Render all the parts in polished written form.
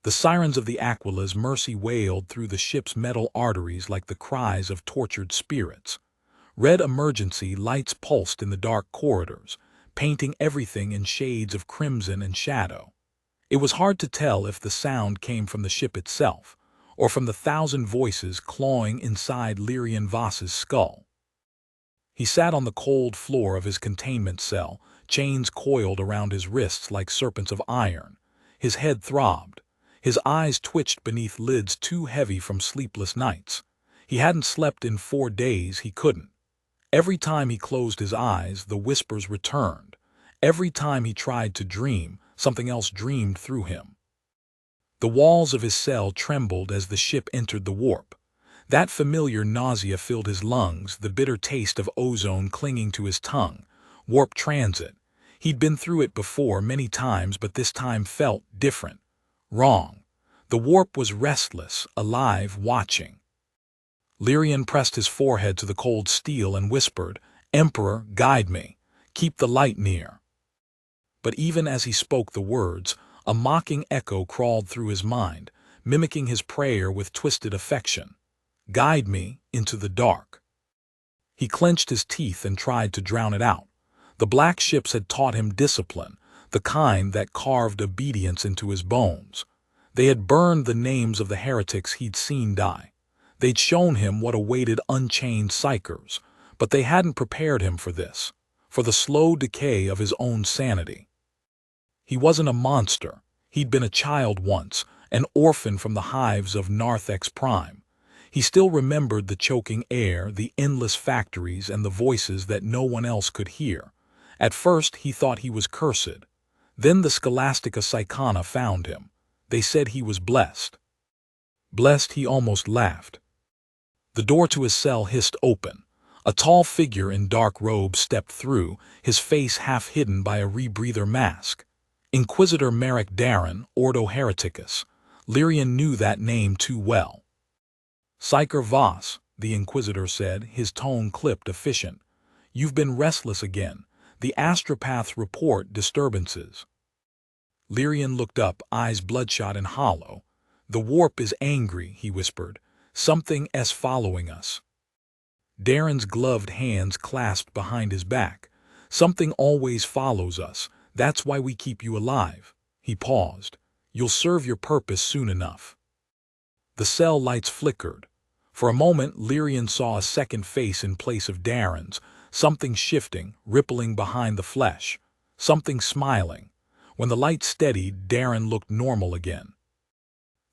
The sirens of the Aquila's mercy wailed through the ship's metal arteries like the cries of tortured spirits. Red emergency lights pulsed in the dark corridors, painting everything in shades of crimson and shadow. It was hard to tell if the sound came from the ship itself, or from the thousand voices clawing inside Lyrian Voss's skull. He sat on the cold floor of his containment cell, chains coiled around his wrists like serpents of iron. His head throbbed. His eyes twitched beneath lids too heavy from sleepless nights. He hadn't slept in 4 days, he couldn't. Every time he closed his eyes, the whispers returned. Every time he tried to dream, something else dreamed through him. The walls of his cell trembled as the ship entered the warp. That familiar nausea filled his lungs, the bitter taste of ozone clinging to his tongue. Warp transit. He'd been through it before many times, but this time felt different. Wrong. The warp was restless, alive, watching. Lyrian pressed his forehead to the cold steel and whispered, "Emperor, guide me. Keep the light near." But even as he spoke the words, a mocking echo crawled through his mind, mimicking his prayer with twisted affection. "Guide me into the dark." He clenched his teeth and tried to drown it out. The black ships had taught him discipline, the kind that carved obedience into his bones. They had burned the names of the heretics he'd seen die. They'd shown him what awaited unchained Psykers, but they hadn't prepared him for this, for the slow decay of his own sanity. He wasn't a monster. He'd been a child once, an orphan from the hives of Narthex Prime. He still remembered the choking air, the endless factories, and the voices that no one else could hear. At first he thought he was cursed. Then the Scholastica Psychana found him. They said he was blessed. Blessed, he almost laughed. The door to his cell hissed open. A tall figure in dark robes stepped through, his face half hidden by a rebreather mask. Inquisitor Merrick Darren, Ordo Hereticus. Lyrian knew that name too well. "Psyker Voss," the Inquisitor said, his tone clipped efficient. "You've been restless again. The astropaths report disturbances." Lyrian looked up, eyes bloodshot and hollow. "The warp is angry," he whispered. "Something is following us." Darren's gloved hands clasped behind his back. "Something always follows us. That's why we keep you alive." He paused. "You'll serve your purpose soon enough." The cell lights flickered. For a moment, Lyrian saw a second face in place of Darren's, something shifting, rippling behind the flesh, something smiling. When the light steadied, Darren looked normal again.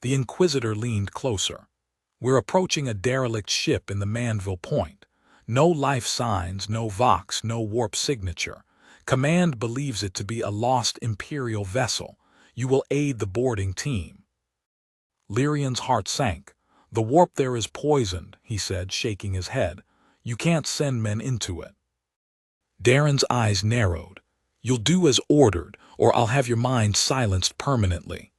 The Inquisitor leaned closer. "We're approaching a derelict ship in the Manville Point. No life signs, no Vox, no warp signature. Command believes it to be a lost Imperial vessel. You will aid the boarding team." Lyrian's heart sank. "The warp there is poisoned," he said, shaking his head. "You can't send men into it." Darren's eyes narrowed. "You'll do as ordered, or I'll have your mind silenced permanently."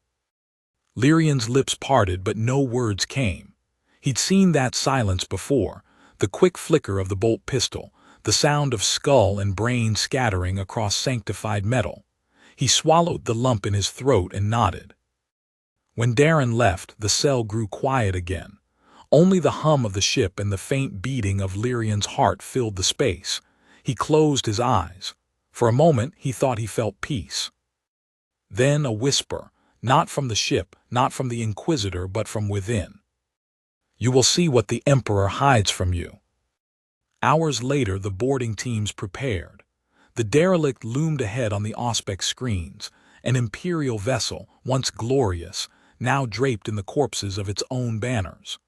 Lyrian's lips parted, but no words came. He'd seen that silence before, the quick flicker of the bolt pistol, the sound of skull and brain scattering across sanctified metal. He swallowed the lump in his throat and nodded. When Darren left, the cell grew quiet again. Only the hum of the ship and the faint beating of Lyrian's heart filled the space. He closed his eyes. For a moment, he thought he felt peace. Then a whisper, not from the ship, not from the Inquisitor, but from within. "You will see what the Emperor hides from you." Hours later, the boarding teams prepared. The derelict loomed ahead on the Auspex screens, an Imperial vessel, once glorious, now draped in the corpses of its own banners.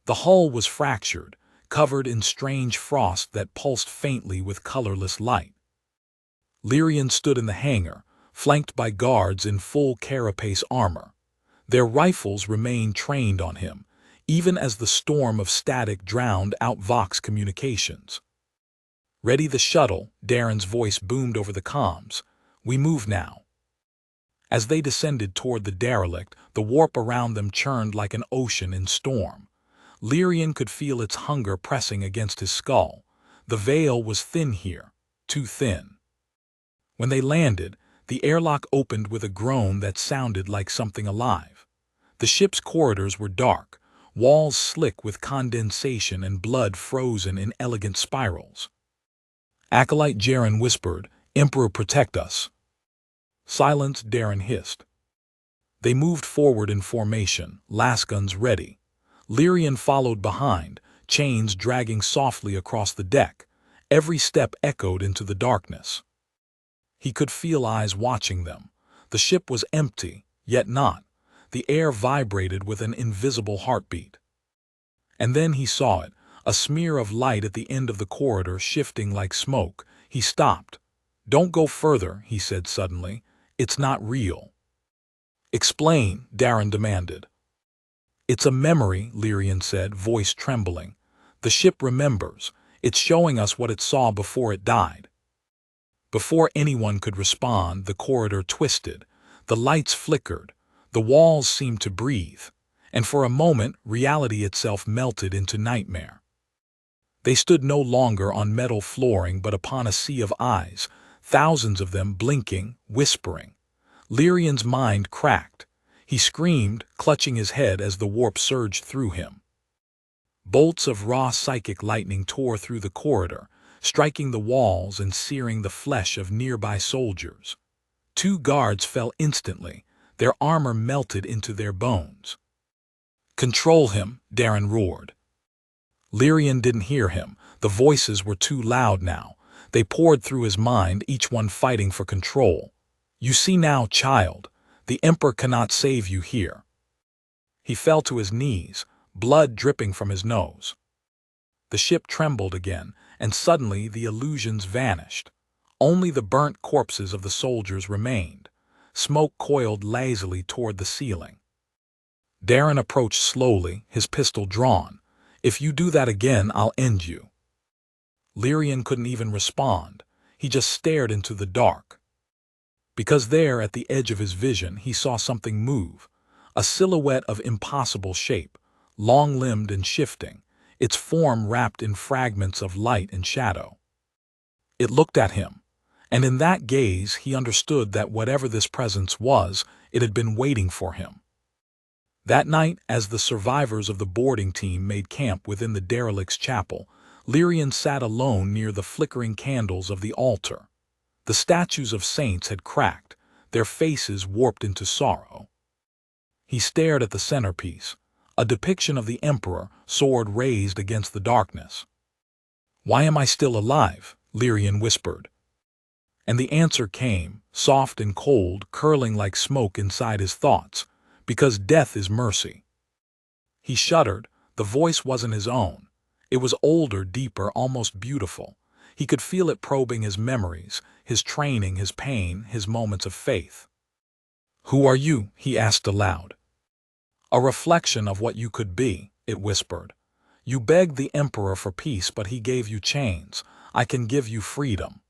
The hull was fractured, covered in strange frost that pulsed faintly with colorless light. Lyrian stood in the hangar, flanked by guards in full carapace armor. Their rifles remained trained on him, even as the storm of static drowned out Vox communications. "Ready the shuttle," Darren's voice boomed over the comms. "We move now." As they descended toward the derelict, the warp around them churned like an ocean in storm. Lyrian could feel its hunger pressing against his skull. The veil was thin here, too thin. When they landed, the airlock opened with a groan that sounded like something alive. The ship's corridors were dark, walls slick with condensation and blood frozen in elegant spirals. Acolyte Jaren whispered, "Emperor, protect us." "Silence," Darren hissed. They moved forward in formation, lasguns ready. Lyrian followed behind, chains dragging softly across the deck. Every step echoed into the darkness. He could feel eyes watching them. The ship was empty, yet not. The air vibrated with an invisible heartbeat. And then he saw it, a smear of light at the end of the corridor shifting like smoke. He stopped. "Don't go further," he said suddenly. "It's not real." "Explain," Darren demanded. "It's a memory," Lyrian said, voice trembling. "The ship remembers. It's showing us what it saw before it died." Before anyone could respond, the corridor twisted. The lights flickered. The walls seemed to breathe. And for a moment, reality itself melted into nightmare. They stood no longer on metal flooring but upon a sea of eyes, thousands of them blinking, whispering. Lyrian's mind cracked. He screamed, clutching his head as the warp surged through him. Bolts of raw psychic lightning tore through the corridor, striking the walls and searing the flesh of nearby soldiers. 2 guards fell instantly, their armor melted into their bones. "Control him," Darren roared. Lyrian didn't hear him. The voices were too loud now. They poured through his mind, each one fighting for control. "You see now, child, the Emperor cannot save you here." He fell to his knees, blood dripping from his nose. The ship trembled again, and suddenly the illusions vanished. Only the burnt corpses of the soldiers remained. Smoke coiled lazily toward the ceiling. Darren approached slowly, his pistol drawn. "If you do that again, I'll end you." Lyrian couldn't even respond. He just stared into the dark. Because there, at the edge of his vision, he saw something move. A silhouette of impossible shape, long-limbed and shifting, its form wrapped in fragments of light and shadow. It looked at him, and in that gaze he understood that whatever this presence was, it had been waiting for him. That night, as the survivors of the boarding team made camp within the derelict's chapel, Lyrian sat alone near the flickering candles of the altar. The statues of saints had cracked, their faces warped into sorrow. He stared at the centerpiece, a depiction of the Emperor, sword raised against the darkness. "Why am I still alive?" Lyrian whispered. And the answer came, soft and cold, curling like smoke inside his thoughts. "Because death is mercy." He shuddered. The voice wasn't his own. It was older, deeper, almost beautiful. He could feel it probing his memories, his training, his pain, his moments of faith. "Who are you?" he asked aloud. "A reflection of what you could be," it whispered. "You begged the Emperor for peace, but he gave you chains. I can give you freedom."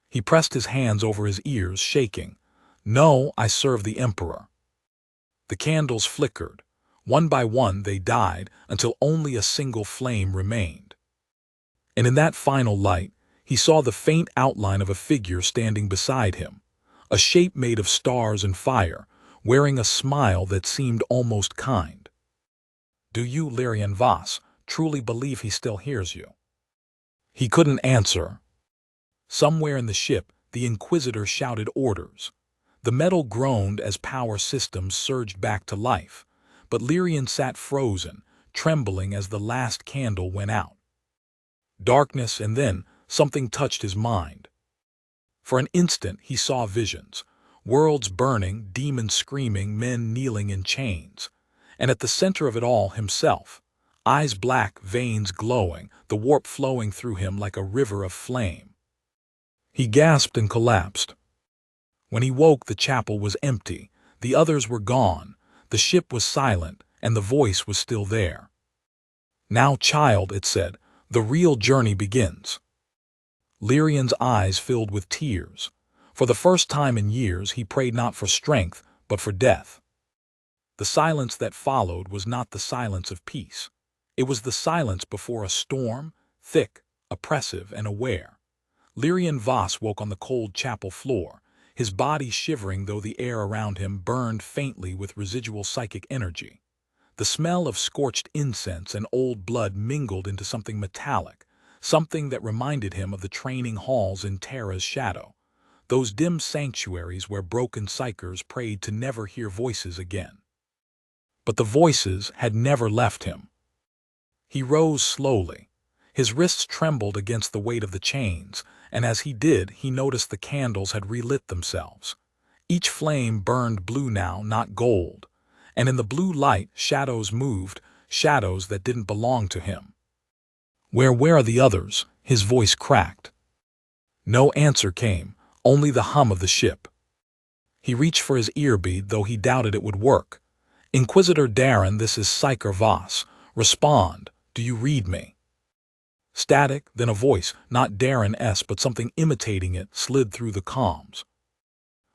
He pressed his hands over his ears, shaking. "No, I serve the Emperor." The candles flickered. One by one they died until only a single flame remained. And in that final light, he saw the faint outline of a figure standing beside him, a shape made of stars and fire, wearing a smile that seemed almost kind. "Do you, Lyrian Voss, truly believe he still hears you?" He couldn't answer. Somewhere in the ship, the Inquisitor shouted orders. The metal groaned as power systems surged back to life, but Lyrian sat frozen, trembling as the last candle went out. Darkness, and then something touched his mind. For an instant he saw visions, worlds burning, demons screaming, men kneeling in chains. And at the center of it all, himself, eyes black, veins glowing, the warp flowing through him like a river of flame. He gasped and collapsed. When he woke, the chapel was empty, the others were gone, the ship was silent, and the voice was still there. "Now, child," it said, "the real journey begins." Lyrian's eyes filled with tears. For the first time in years, he prayed not for strength, but for death. The silence that followed was not the silence of peace. It was the silence before a storm, thick, oppressive, and aware. Lyrian Voss woke on the cold chapel floor, his body shivering though the air around him burned faintly with residual psychic energy. The smell of scorched incense and old blood mingled into something metallic, something that reminded him of the training halls in Terra's shadow, those dim sanctuaries where broken psychers prayed to never hear voices again. But the voices had never left him. He rose slowly. His wrists trembled against the weight of the chains, and as he did, he noticed the candles had relit themselves. Each flame burned blue now, not gold, and in the blue light shadows moved, shadows that didn't belong to him. Where are the others?" His voice cracked. No answer came, only the hum of the ship. He reached for his earbead, though he doubted it would work. "Inquisitor Darren, this is Psyker Voss. Respond. Do you read me?" Static, then a voice, not Darren but something imitating it, slid through the comms.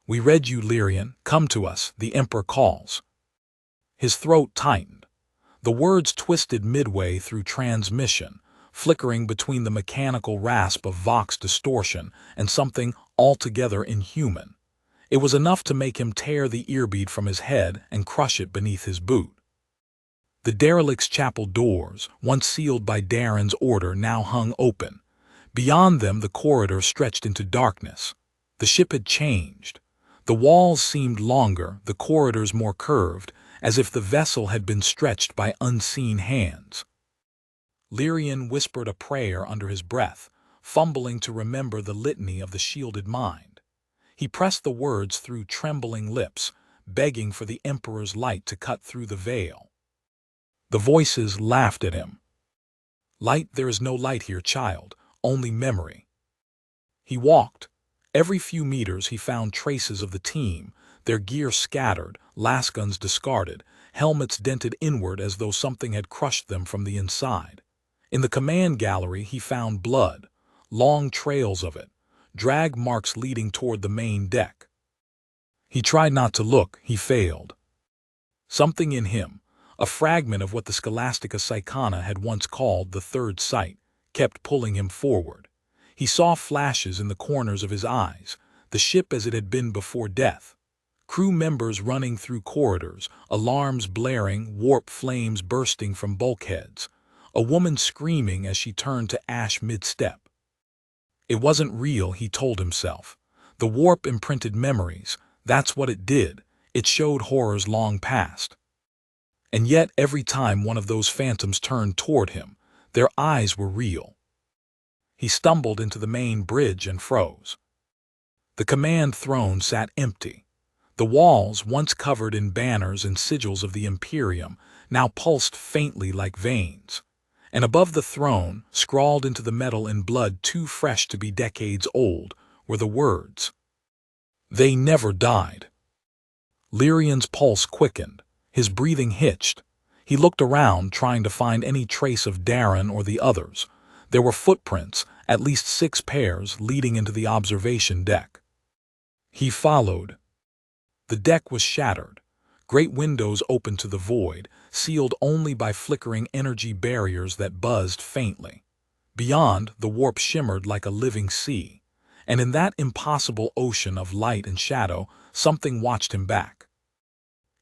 "We read you, Lyrian. Come to us. The Emperor calls." His throat tightened. The words twisted midway through transmission, flickering between the mechanical rasp of Vox distortion and something altogether inhuman. It was enough to make him tear the earbead from his head and crush it beneath his boot. The derelict's chapel doors, once sealed by Darren's order, now hung open. Beyond them the corridor stretched into darkness. The ship had changed. The walls seemed longer, the corridors more curved, as if the vessel had been stretched by unseen hands. Lyrian whispered a prayer under his breath, fumbling to remember the litany of the shielded mind. He pressed the words through trembling lips, begging for the Emperor's light to cut through the veil. The voices laughed at him. "Light, there is no light here, child, only memory." He walked. Every few meters he found traces of the team, their gear scattered, lasguns discarded, helmets dented inward as though something had crushed them from the inside. In the command gallery he found blood, long trails of it, drag marks leading toward the main deck. He tried not to look, he failed. Something in him, a fragment of what the Scholastica Psychana had once called the third sight, kept pulling him forward. He saw flashes in the corners of his eyes, the ship as it had been before death. Crew members running through corridors, alarms blaring, warp flames bursting from bulkheads. A woman screaming as she turned to ash mid-step. It wasn't real, he told himself. The warp imprinted memories, that's what it did. It showed horrors long past. And yet every time one of those phantoms turned toward him, their eyes were real. He stumbled into the main bridge and froze. The command throne sat empty. The walls, once covered in banners and sigils of the Imperium, now pulsed faintly like veins. And above the throne, scrawled into the metal in blood too fresh to be decades old, were the words, "They never died." Lyrian's pulse quickened. His breathing hitched. He looked around, trying to find any trace of Darren or the others. There were footprints, at least 6 pairs, leading into the observation deck. He followed. The deck was shattered. Great windows opened to the void, sealed only by flickering energy barriers that buzzed faintly. Beyond, the warp shimmered like a living sea. And in that impossible ocean of light and shadow, something watched him back.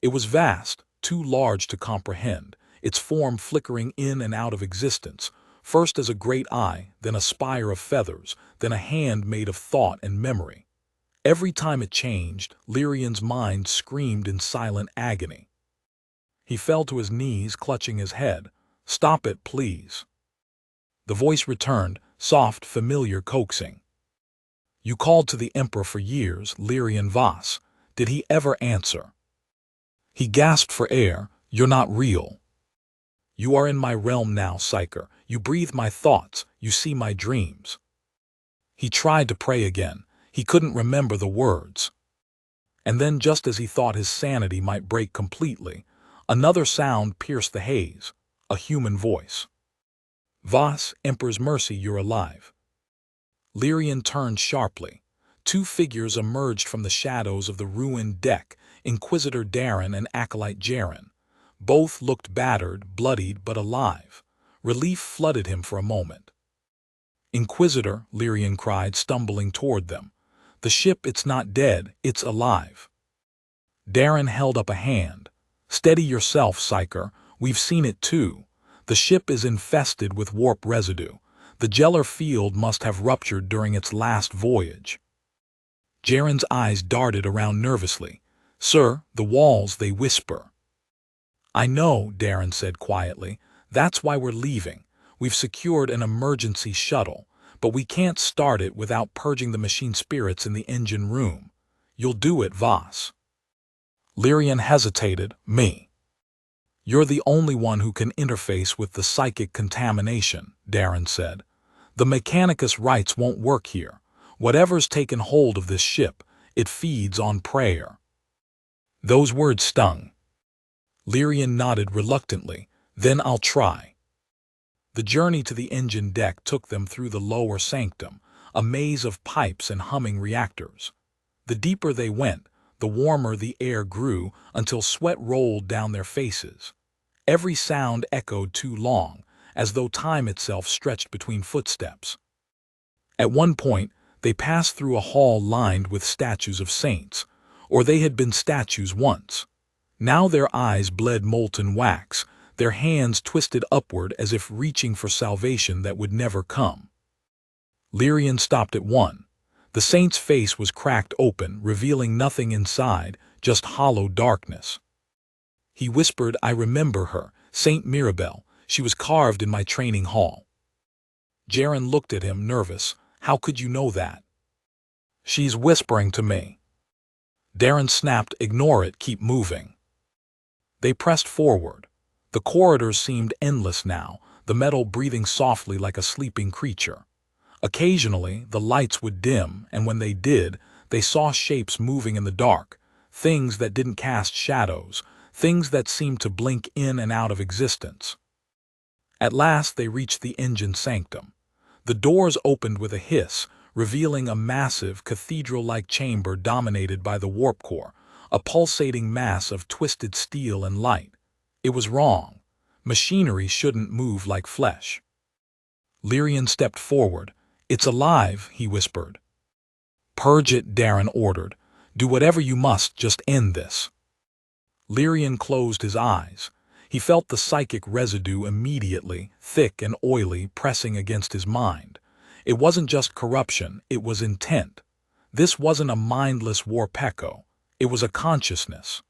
It was vast, too large to comprehend, its form flickering in and out of existence, first as a great eye, then a spire of feathers, then a hand made of thought and memory. Every time it changed, Lyrian's mind screamed in silent agony. He fell to his knees, clutching his head. "Stop it, please." The voice returned, soft, familiar, coaxing. "You called to the Emperor for years, Lyrian Voss. Did he ever answer?" He gasped for air. "You're not real. You are in my realm now, Psyker. You breathe my thoughts. You see my dreams." He tried to pray again. He couldn't remember the words. And then, just as he thought his sanity might break completely, another sound pierced the haze, a human voice. "Voss, Emperor's mercy, you're alive." Lyrian turned sharply. 2 figures emerged from the shadows of the ruined deck, Inquisitor Darren and Acolyte Jaren. Both looked battered, bloodied, but alive. Relief flooded him for a moment. "Inquisitor," Lyrian cried, stumbling toward them. The ship, it's not dead, it's alive. Darren held up a hand. Steady yourself, Psyker. We've seen it too. The ship is infested with warp residue. The gellar field must have ruptured during its last voyage. Jaren's eyes darted around nervously. Sir, the walls, they whisper. I know, Darren said quietly. That's why we're leaving. We've secured an emergency shuttle, but we can't start it without purging the machine spirits in the engine room. You'll do it, Voss. Lyrian hesitated. Me. You're the only one who can interface with the psychic contamination, Darren said. The Mechanicus rights won't work here. Whatever's taken hold of this ship, it feeds on prayer. Those words stung. Lyrian nodded reluctantly. Then I'll try. The journey to the engine deck took them through the lower sanctum, a maze of pipes and humming reactors. The deeper they went, the warmer the air grew until sweat rolled down their faces. Every sound echoed too long, as though time itself stretched between footsteps. At one point, they passed through a hall lined with statues of saints, or they had been statues once. Now their eyes bled molten wax, their hands twisted upward as if reaching for salvation that would never come. Lyrian stopped at one. The saint's face was cracked open, revealing nothing inside, just hollow darkness. He whispered, I remember her, Saint Mirabelle. She was carved in my training hall. Jaren looked at him, nervous. How could you know that? She's whispering to me. Darren snapped, ignore it, keep moving. They pressed forward. The corridors seemed endless now, the metal breathing softly like a sleeping creature. Occasionally, the lights would dim, and when they did, they saw shapes moving in the dark, things that didn't cast shadows, things that seemed to blink in and out of existence. At last they reached the engine sanctum. The doors opened with a hiss, revealing a massive, cathedral-like chamber dominated by the warp core, a pulsating mass of twisted steel and light. It was wrong. Machinery shouldn't move like flesh. Lyrian stepped forward. It's alive, he whispered. Purge it, Darren ordered. Do whatever you must, just end this. Lyrian closed his eyes. He felt the psychic residue immediately, thick and oily, pressing against his mind. It wasn't just corruption, it was intent. This wasn't a mindless warp echo. It was a consciousness.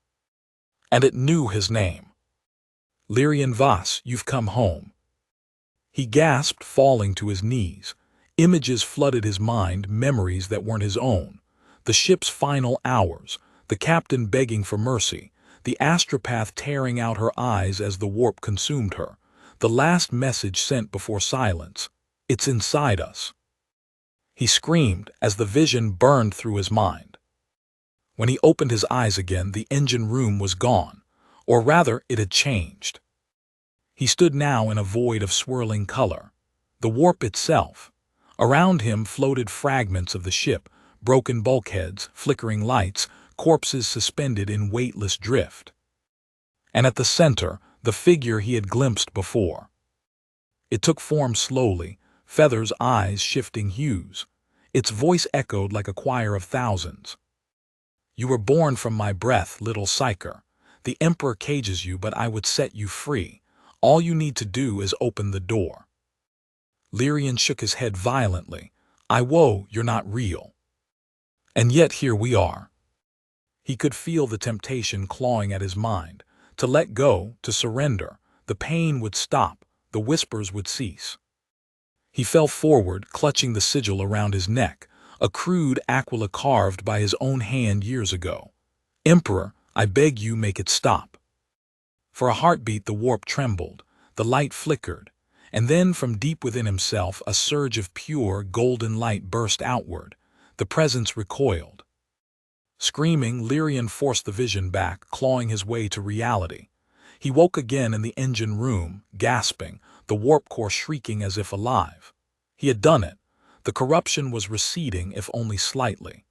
And it knew his name. Lyrian Voss, you've come home. He gasped, falling to his knees. Images flooded his mind, memories that weren't his own. The ship's final hours, the captain begging for mercy, the astropath tearing out her eyes as the warp consumed her, the last message sent before silence. It's inside us. He screamed as the vision burned through his mind. When he opened his eyes again, the engine room was gone, or rather, it had changed. He stood now in a void of swirling color. The warp itself. Around him floated fragments of the ship, broken bulkheads, flickering lights, corpses suspended in weightless drift. And at the center, the figure he had glimpsed before. It took form slowly, feathers, eyes shifting hues. Its voice echoed like a choir of thousands. You were born from my breath, little Psyker. The Emperor cages you, but I would set you free. All you need to do is open the door. Lyrian shook his head violently. Whoa, you're not real. And yet here we are. He could feel the temptation clawing at his mind. To let go, to surrender. The pain would stop, the whispers would cease. He fell forward, clutching the sigil around his neck, a crude aquila carved by his own hand years ago. Emperor, I beg you, make it stop. For a heartbeat the warp trembled, the light flickered, and then from deep within himself a surge of pure, golden light burst outward. The presence recoiled. Screaming, Lyrian forced the vision back, clawing his way to reality. He woke again in the engine room, gasping, the warp core shrieking as if alive. He had done it. The corruption was receding, if only slightly.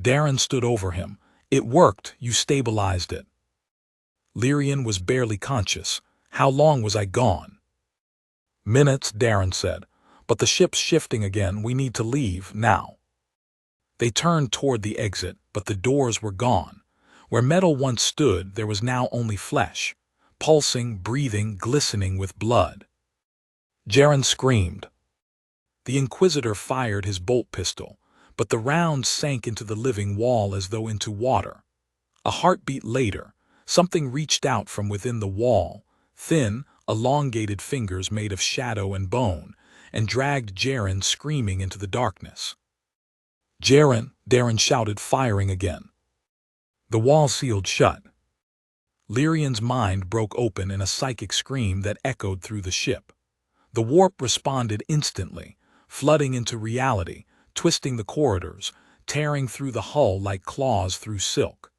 Darren stood over him. It worked, you stabilized it. Lyrian was barely conscious. How long was I gone? Minutes, Darren said. But the ship's shifting again, we need to leave, now. They turned toward the exit, but the doors were gone. Where metal once stood, there was now only flesh, pulsing, breathing, glistening with blood. Jaren screamed. The Inquisitor fired his bolt pistol, but the round sank into the living wall as though into water. A heartbeat later, something reached out from within the wall, thin, elongated fingers made of shadow and bone, and dragged Jaren screaming into the darkness. "Jaren!" Darren shouted, firing again. The wall sealed shut. Lyrian's mind broke open in a psychic scream that echoed through the ship. The warp responded instantly, flooding into reality, twisting the corridors, tearing through the hull like claws through silk.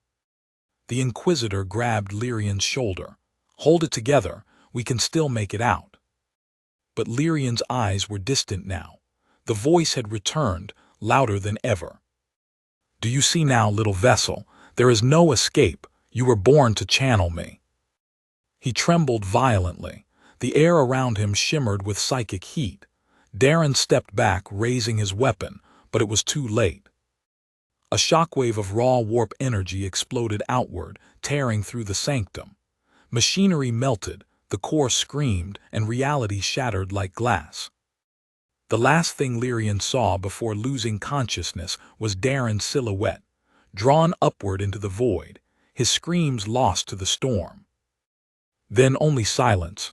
The Inquisitor grabbed Lyrian's shoulder. "Hold it together, we can still make it out." But Lyrian's eyes were distant now. The voice had returned, louder than ever. "Do you see now, little vessel? There is no escape. You were born to channel me." He trembled violently. The air around him shimmered with psychic heat. Darren stepped back, raising his weapon, but it was too late. A shockwave of raw warp energy exploded outward, tearing through the sanctum. Machinery melted, the core screamed, and reality shattered like glass. The last thing Lyrian saw before losing consciousness was Darren's silhouette, drawn upward into the void, his screams lost to the storm. Then only silence.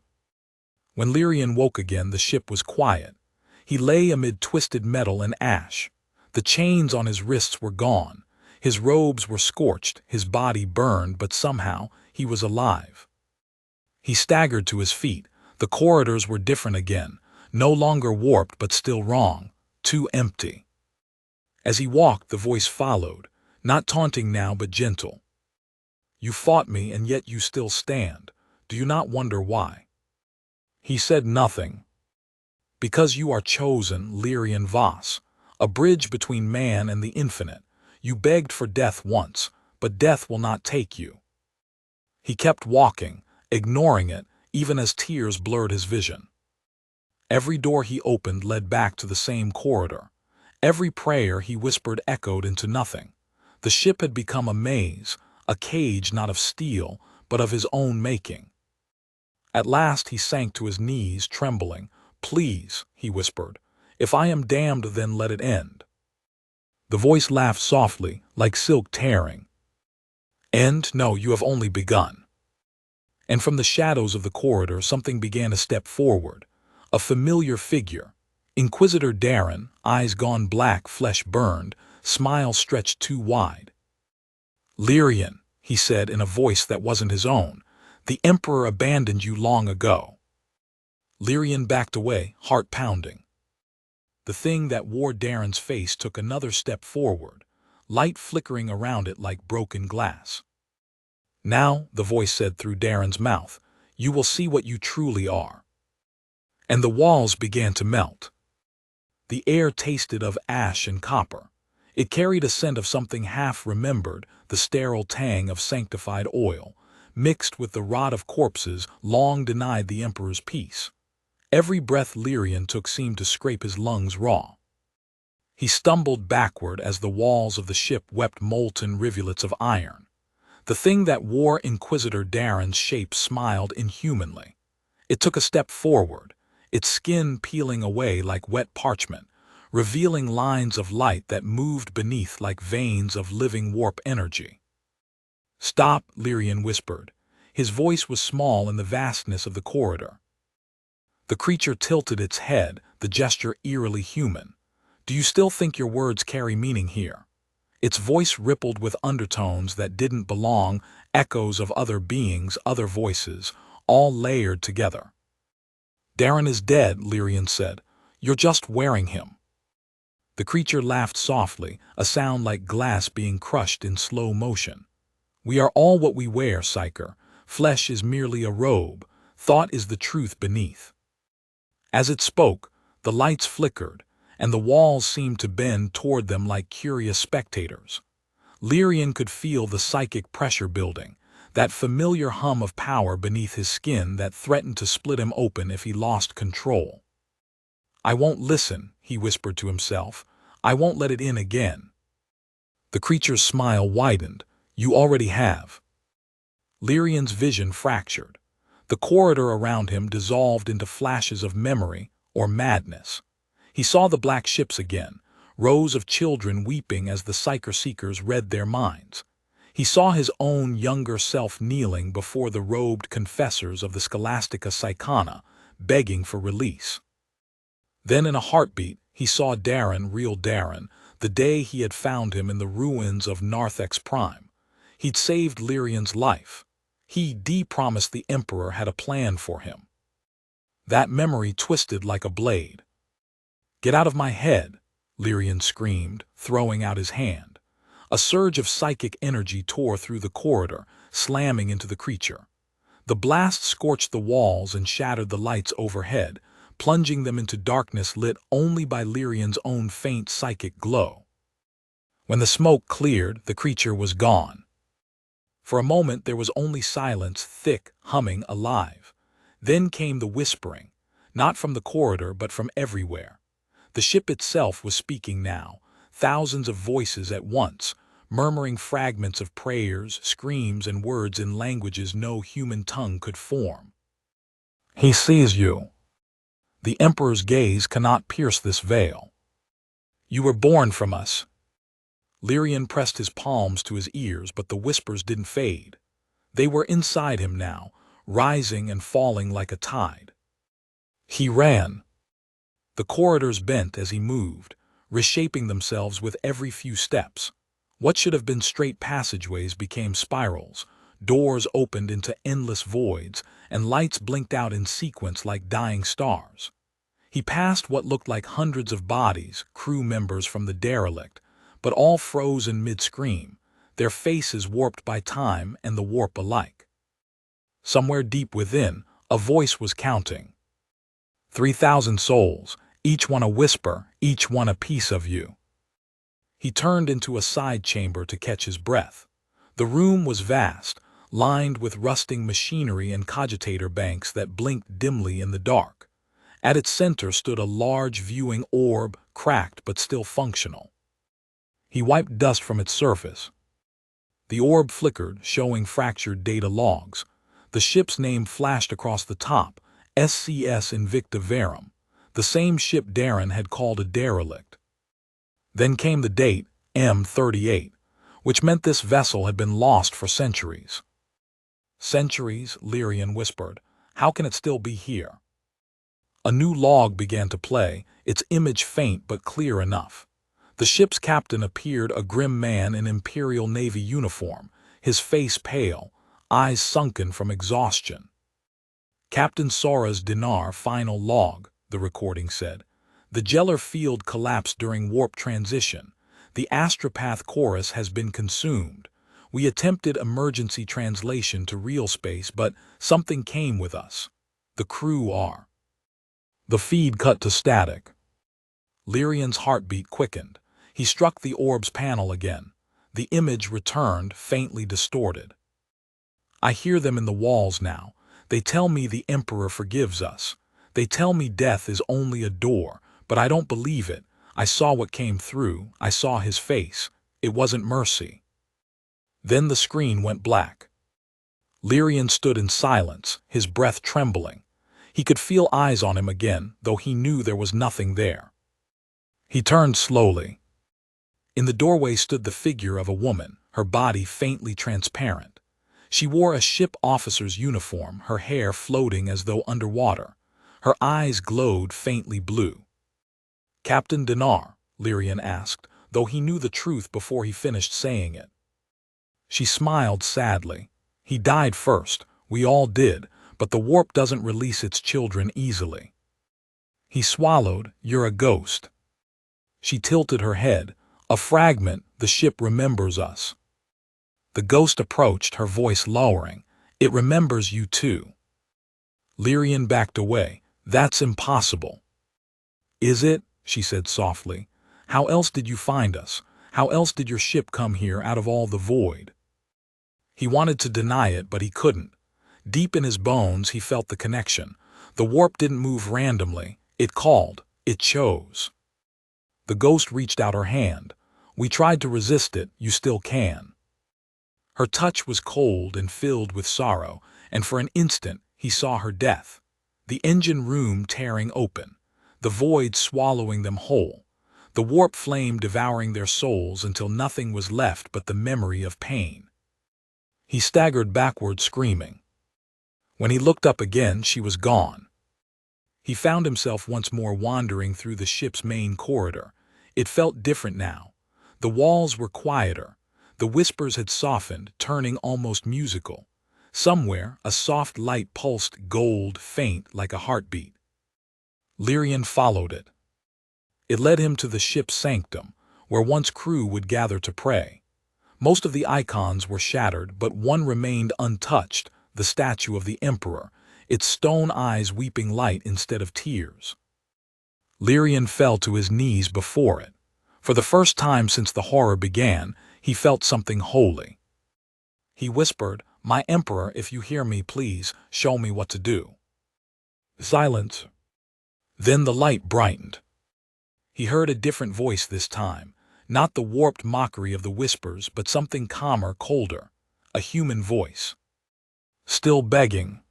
When Lyrian woke again, the ship was quiet. He lay amid twisted metal and ash. The chains on his wrists were gone. His robes were scorched, his body burned, but somehow he was alive. He staggered to his feet. The corridors were different again, no longer warped but still wrong, too empty. As he walked, the voice followed, not taunting now but gentle. "You fought me, and yet you still stand. Do you not wonder why?" He said nothing. "Because you are chosen, Lyrian Voss, a bridge between man and the infinite. You begged for death once, but death will not take you." He kept walking, ignoring it, even as tears blurred his vision. Every door he opened led back to the same corridor. Every prayer he whispered echoed into nothing. The ship had become a maze, a cage not of steel, but of his own making. At last he sank to his knees, trembling. "Please," he whispered, "if I am damned, then let it end." The voice laughed softly, like silk tearing. "End? No, you have only begun." And from the shadows of the corridor, something began to step forward. A familiar figure. Inquisitor Darren, eyes gone black, flesh burned, smile stretched too wide. "Lyrian," he said in a voice that wasn't his own, "the Emperor abandoned you long ago." Lyrian backed away, heart pounding. The thing that wore Darren's face took another step forward, light flickering around it like broken glass. "Now," the voice said through Darren's mouth, "you will see what you truly are." And the walls began to melt. The air tasted of ash and copper. It carried a scent of something half-remembered, the sterile tang of sanctified oil, mixed with the rot of corpses long denied the Emperor's peace. Every breath Lyrian took seemed to scrape his lungs raw. He stumbled backward as the walls of the ship wept molten rivulets of iron. The thing that wore Inquisitor Darren's shape smiled inhumanly. It took a step forward, its skin peeling away like wet parchment, revealing lines of light that moved beneath like veins of living warp energy. "Stop," Lyrian whispered. His voice was small in the vastness of the corridor. The creature tilted its head, the gesture eerily human. "Do you still think your words carry meaning here?" Its voice rippled with undertones that didn't belong, echoes of other beings, other voices, all layered together. "Darren is dead," Lyrian said. "You're just wearing him." The creature laughed softly, a sound like glass being crushed in slow motion. "We are all what we wear, Psyker. Flesh is merely a robe. Thought is the truth beneath." As it spoke, the lights flickered, and the walls seemed to bend toward them like curious spectators. Lyrian could feel the psychic pressure building, that familiar hum of power beneath his skin that threatened to split him open if he lost control. "I won't listen," he whispered to himself. "I won't let it in again." The creature's smile widened. You already have. Lyrian's vision fractured. The corridor around him dissolved into flashes of memory or madness. He saw the black ships again, rows of children weeping as the Psyker seekers read their minds. He saw his own younger self kneeling before the robed confessors of the Scholastica Psychana, begging for release. Then in a heartbeat, he saw Darren, real Darren, the day he had found him in the ruins of Narthex Prime. He'd saved Lyrian's life. He promised the Emperor had a plan for him. That memory twisted like a blade. "Get out of my head," Lyrian screamed, throwing out his hand. A surge of psychic energy tore through the corridor, slamming into the creature. The blast scorched the walls and shattered the lights overhead, plunging them into darkness lit only by Lyrian's own faint psychic glow. When the smoke cleared, the creature was gone. For a moment there was only silence, thick, humming, alive. Then came the whispering, not from the corridor but from everywhere. The ship itself was speaking now, thousands of voices at once, murmuring fragments of prayers, screams, and words in languages no human tongue could form. "He sees you. The Emperor's gaze cannot pierce this veil. You were born from us." Lyrian pressed his palms to his ears, but the whispers didn't fade. They were inside him now, rising and falling like a tide. He ran. The corridors bent as he moved, reshaping themselves with every few steps. What should have been straight passageways became spirals, doors opened into endless voids, and lights blinked out in sequence like dying stars. He passed what looked like hundreds of bodies, crew members from the derelict, but all frozen mid-scream, their faces warped by time and the warp alike. Somewhere deep within, a voice was counting. 3,000 souls, each one a whisper, each one a piece of you. He turned into a side chamber to catch his breath. The room was vast, lined with rusting machinery and cogitator banks that blinked dimly in the dark. At its center stood a large viewing orb, cracked but still functional. He wiped dust from its surface. The orb flickered, showing fractured data logs. The ship's name flashed across the top, SCS Invicta Verum, the same ship Darren had called a derelict. Then came the date, M38, which meant this vessel had been lost for centuries. "Centuries," Lyrian whispered. "How can it still be here?" A new log began to play, its image faint but clear enough. The ship's captain appeared, a grim man in Imperial Navy uniform, his face pale, eyes sunken from exhaustion. "Captain Sora's Dinar final log," the recording said. "The Gellar field collapsed during warp transition. The astropath chorus has been consumed. We attempted emergency translation to real space, but something came with us. The crew are." The feed cut to static. Lyrian's heartbeat quickened. He struck the orb's panel again. The image returned, faintly distorted. "I hear them in the walls now. They tell me the Emperor forgives us. They tell me death is only a door, but I don't believe it. I saw what came through. I saw his face. It wasn't mercy." Then the screen went black. Lyrian stood in silence, his breath trembling. He could feel eyes on him again, though he knew there was nothing there. He turned slowly. In the doorway stood the figure of a woman, her body faintly transparent. She wore a ship officer's uniform, her hair floating as though underwater. Her eyes glowed faintly blue. "Captain Dinar?" Lyrian asked, though he knew the truth before he finished saying it. She smiled sadly. "He died first. We all did, but the warp doesn't release its children easily." He swallowed. "You're a ghost." She tilted her head. "A fragment. The ship remembers us." The ghost approached, her voice lowering. "It remembers you too." Lyrian backed away. "That's impossible." "Is it?" she said softly. "How else did you find us? How else did your ship come here out of all the void?" He wanted to deny it, but he couldn't. Deep in his bones, he felt the connection. The warp didn't move randomly. It called. It chose. The ghost reached out her hand. We tried to resist it, you still can." Her touch was cold and filled with sorrow, and for an instant he saw her death. The engine room tearing open, the void swallowing them whole, the warp flame devouring their souls until nothing was left but the memory of pain. He staggered backward screaming. When he looked up again, she was gone. He found himself once more wandering through the ship's main corridor. It felt different now. The walls were quieter. The whispers had softened, turning almost musical. Somewhere, a soft light pulsed gold, faint like a heartbeat. Lyrian followed it. It led him to the ship's sanctum, where once crew would gather to pray. Most of the icons were shattered, but one remained untouched, the statue of the Emperor, its stone eyes weeping light instead of tears. Lyrian fell to his knees before it. For the first time since the horror began, he felt something holy. He whispered, "My Emperor, if you hear me, please, show me what to do." Silence. Then the light brightened. He heard a different voice this time, not the warped mockery of the whispers, but something calmer, colder, a human voice. Still begging.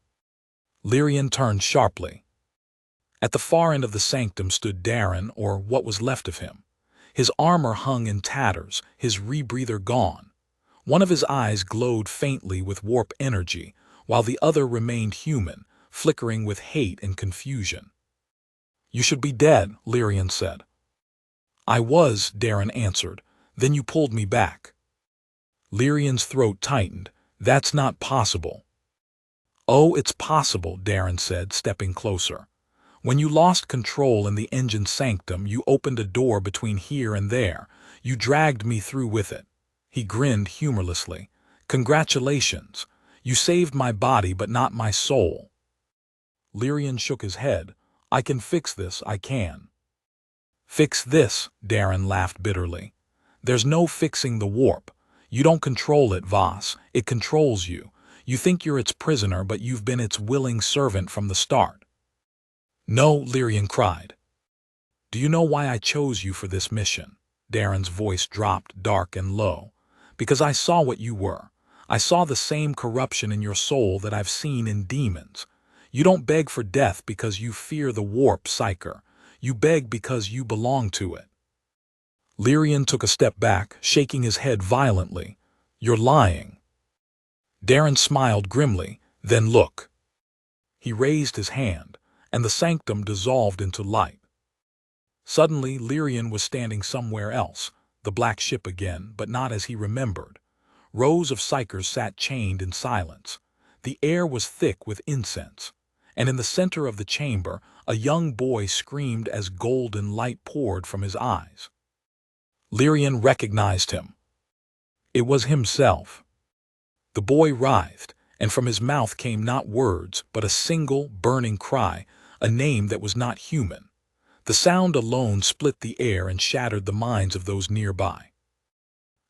Lyrian turned sharply. At the far end of the sanctum stood Darren, or what was left of him. His armor hung in tatters, his rebreather gone. One of his eyes glowed faintly with warp energy, while the other remained human, flickering with hate and confusion. "You should be dead," Lyrian said. "I was," Darren answered. "Then you pulled me back." Lyrian's throat tightened. "That's not possible." "Oh, it's possible," Darren said, stepping closer. "When you lost control in the engine sanctum, you opened a door between here and there. You dragged me through with it." He grinned humorlessly. "Congratulations. You saved my body but not my soul." Lyrian shook his head. "I can fix this, I can." "Fix this," Darren laughed bitterly. "There's no fixing the warp. You don't control it, Voss. It controls you. You think you're its prisoner, but you've been its willing servant from the start." "No," Lyrian cried. "Do you know why I chose you for this mission?" Darren's voice dropped, dark and low. "Because I saw what you were. I saw the same corruption in your soul that I've seen in demons. You don't beg for death because you fear the warp, Psyker. You beg because you belong to it." Lyrian took a step back, shaking his head violently. "You're lying." Darren smiled grimly. "Then look." He raised his hand, and the sanctum dissolved into light. Suddenly, Lyrian was standing somewhere else, the black ship again, but not as he remembered. Rows of Psykers sat chained in silence. The air was thick with incense, and in the center of the chamber, a young boy screamed as golden light poured from his eyes. Lyrian recognized him. It was himself. The boy writhed, and from his mouth came not words, but a single, burning cry, a name that was not human. The sound alone split the air and shattered the minds of those nearby.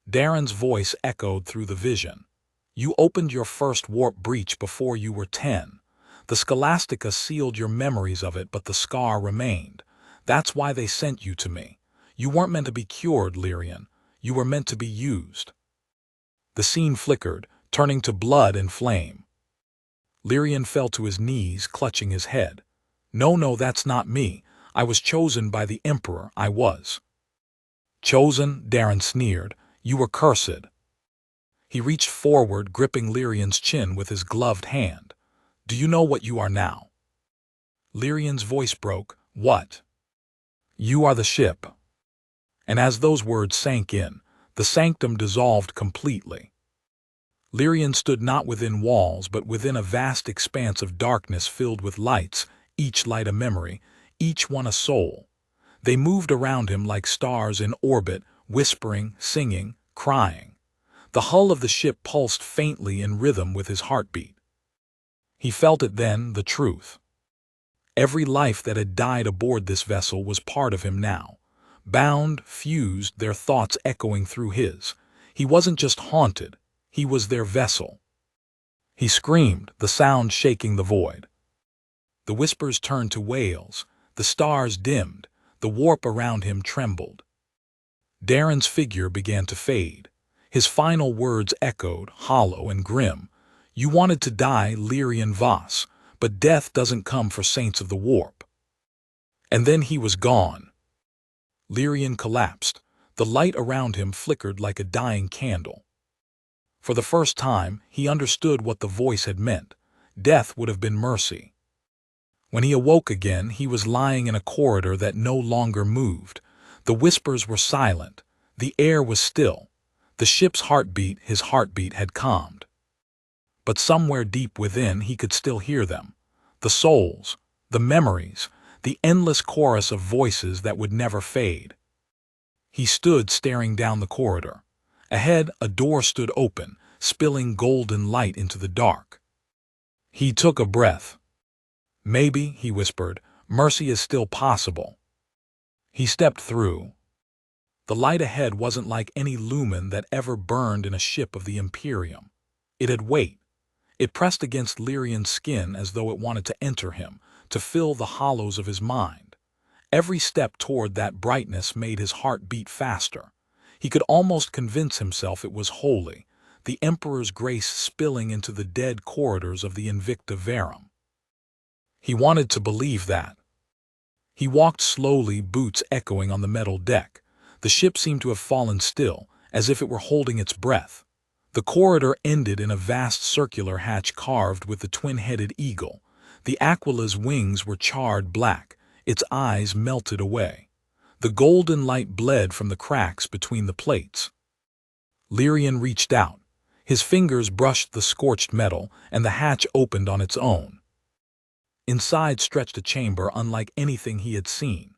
Darren's voice echoed through the vision. "You opened your first warp breach before you were 10. The Scholastica sealed your memories of it, but the scar remained. That's why they sent you to me. You weren't meant to be cured, Lyrian. You were meant to be used." The scene flickered, turning to blood and flame. Lyrian fell to his knees, clutching his head. No, that's not me. I was chosen by the Emperor, I was." "Chosen?" Darren sneered. "You were cursed." He reached forward, gripping Lyrian's chin with his gloved hand. "Do you know what you are now?" Lyrian's voice broke. "What?" "You are the ship." And as those words sank in, the sanctum dissolved completely. Lyrian stood not within walls, but within a vast expanse of darkness filled with lights, each light a memory, each one a soul. They moved around him like stars in orbit, whispering, singing, crying. The hull of the ship pulsed faintly in rhythm with his heartbeat. He felt it then, the truth. Every life that had died aboard this vessel was part of him now. Bound, fused, their thoughts echoing through his. He wasn't just haunted, he was their vessel. He screamed, the sound shaking the void. The whispers turned to wails, the stars dimmed, the warp around him trembled. Darren's figure began to fade. His final words echoed, hollow and grim. You wanted to die, Lyrian Voss, but death doesn't come for saints of the warp. And then he was gone. Lyrian collapsed. The light around him flickered like a dying candle. For the first time, he understood what the voice had meant. Death would have been mercy. When he awoke again, he was lying in a corridor that no longer moved. The whispers were silent. The air was still. The ship's heartbeat, his heartbeat, had calmed. But somewhere deep within, he could still hear them. The souls, the memories, the endless chorus of voices that would never fade. He stood staring down the corridor. Ahead, a door stood open, spilling golden light into the dark. He took a breath. Maybe, he whispered, mercy is still possible. He stepped through. The light ahead wasn't like any lumen that ever burned in a ship of the Imperium. It had weight. It pressed against Lyrian's skin as though it wanted to enter him, to fill the hollows of his mind. Every step toward that brightness made his heart beat faster. He could almost convince himself it was holy, the Emperor's grace spilling into the dead corridors of the Invicta Verum. He wanted to believe that. He walked slowly, boots echoing on the metal deck. The ship seemed to have fallen still, as if it were holding its breath. The corridor ended in a vast circular hatch carved with the twin-headed eagle. The Aquila's wings were charred black, its eyes melted away. The golden light bled from the cracks between the plates. Lyrian reached out. His fingers brushed the scorched metal, and the hatch opened on its own. Inside stretched a chamber unlike anything he had seen.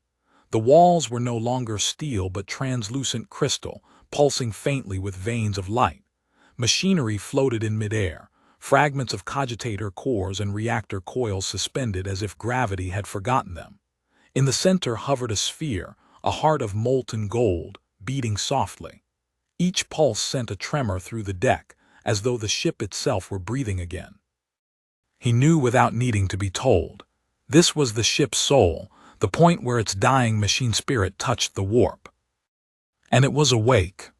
The walls were no longer steel but translucent crystal, pulsing faintly with veins of light. Machinery floated in midair, fragments of cogitator cores and reactor coils suspended as if gravity had forgotten them. In the center hovered a sphere, a heart of molten gold, beating softly. Each pulse sent a tremor through the deck, as though the ship itself were breathing again. He knew without needing to be told. This was the ship's soul, the point where its dying machine spirit touched the warp. And it was awake.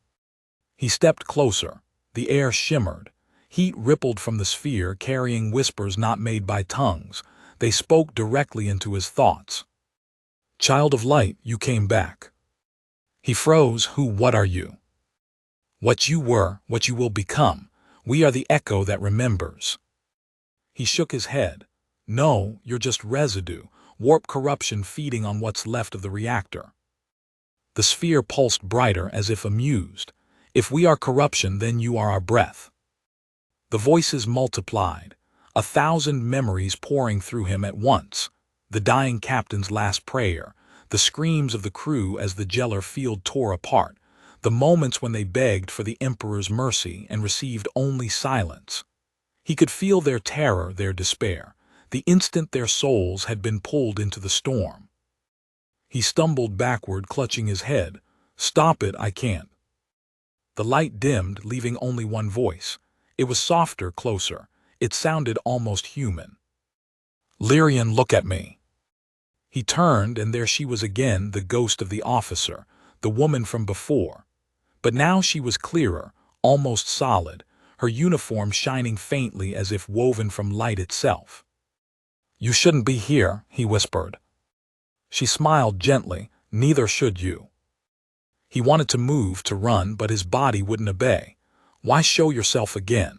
He stepped closer. The air shimmered. Heat rippled from the sphere, carrying whispers not made by tongues. They spoke directly into his thoughts. Child of light, you came back. He froze. What are you? What you were, what you will become. We are the echo that remembers. He shook his head. No, you're just residue, warp corruption feeding on what's left of the reactor. The sphere pulsed brighter as if amused. If we are corruption, then you are our breath. The voices multiplied, 1,000 memories pouring through him at once. The dying captain's last prayer, the screams of the crew as the Gellar field tore apart, the moments when they begged for the Emperor's mercy and received only silence. He could feel their terror, their despair, the instant their souls had been pulled into the storm. He stumbled backward, clutching his head. Stop it, I can't. The light dimmed, leaving only one voice. It was softer, closer. It sounded almost human. Lyrian, look at me. He turned, and there she was again, the ghost of the officer, the woman from before. But now she was clearer, almost solid, her uniform shining faintly as if woven from light itself. You shouldn't be here, he whispered. She smiled gently. Neither should you. He wanted to move, to run, but his body wouldn't obey. Why show yourself again?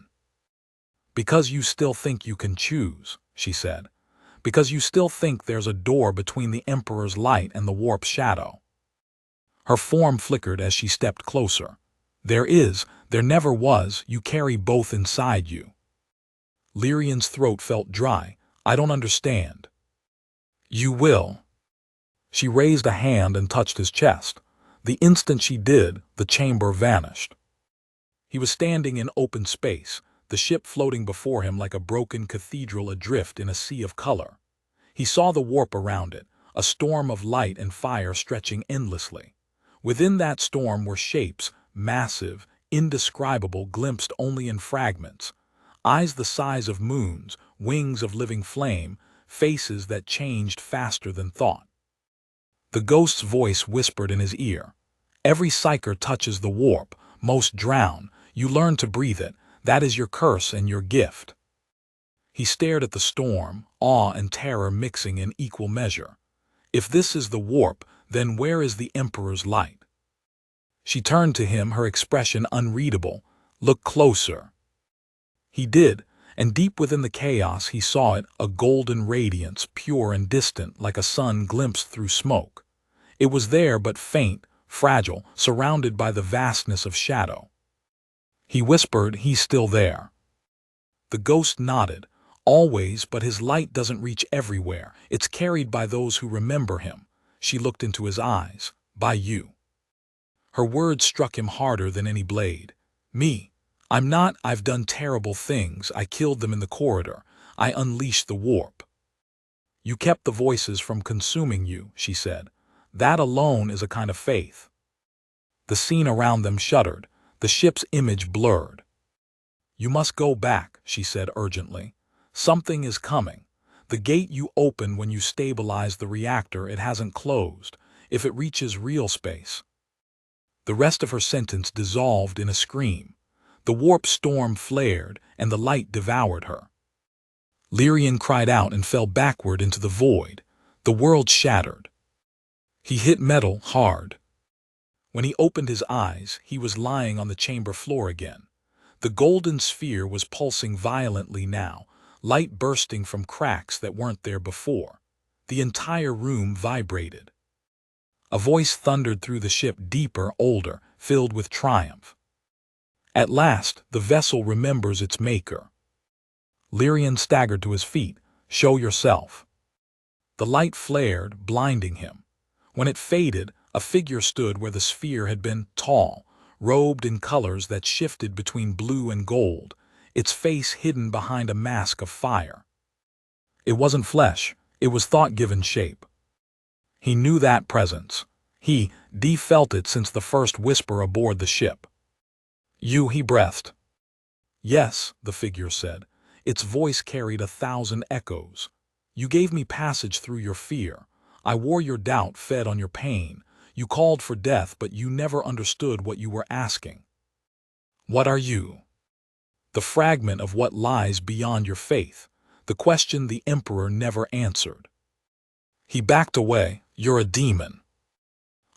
Because you still think you can choose, she said. Because you still think there's a door between the Emperor's light and the warp's shadow. Her form flickered as she stepped closer. There never was, you carry both inside you. Lyrian's throat felt dry. I don't understand. You will. She raised a hand and touched his chest. The instant she did, the chamber vanished. He was standing in open space, the ship floating before him like a broken cathedral adrift in a sea of color. He saw the warp around it, a storm of light and fire stretching endlessly. Within that storm were shapes, massive, indescribable, glimpsed only in fragments. Eyes the size of moons, wings of living flame, faces that changed faster than thought. The ghost's voice whispered in his ear. Every psyker touches the warp, most drown. You learn to breathe it. That is your curse and your gift. He stared at the storm, awe and terror mixing in equal measure. If this is the warp, then where is the Emperor's light? She turned to him, her expression unreadable. Look closer. He did, and deep within the chaos he saw it, a golden radiance, pure and distant, like a sun glimpsed through smoke. It was there, but faint, fragile, surrounded by the vastness of shadow. He whispered, "He's still there." The ghost nodded. "Always, but his light doesn't reach everywhere. It's carried by those who remember him." She looked into his eyes. "By you." Her words struck him harder than any blade. "Me? I'm not. I've done terrible things. I killed them in the corridor. I unleashed the warp." "You kept the voices from consuming you," she said. "That alone is a kind of faith." The scene around them shuddered. The ship's image blurred. "You must go back," she said urgently. "Something is coming. The gate you opened when you stabilized the reactor, it hasn't closed. If it reaches real space." The rest of her sentence dissolved in a scream. The warp storm flared, and the light devoured her. Lyrian cried out and fell backward into the void. The world shattered. He hit metal hard. When he opened his eyes, he was lying on the chamber floor again. The golden sphere was pulsing violently now, light bursting from cracks that weren't there before. The entire room vibrated. A voice thundered through the ship, deeper, older, filled with triumph. "At last, the vessel remembers its maker." Lyrian staggered to his feet. "Show yourself." The light flared, blinding him. When it faded, a figure stood where the sphere had been, tall, robed in colors that shifted between blue and gold, its face hidden behind a mask of fire. It wasn't flesh, it was thought-given shape. He knew that presence. He felt it since the first whisper aboard the ship. "You," he breathed. "Yes," the figure said. Its voice carried 1,000 echoes. "You gave me passage through your fear. I wore your doubt, fed on your pain. You called for death, but you never understood what you were asking. What are you? The fragment of what lies beyond your faith, the question the Emperor never answered." He backed away. "You're a demon.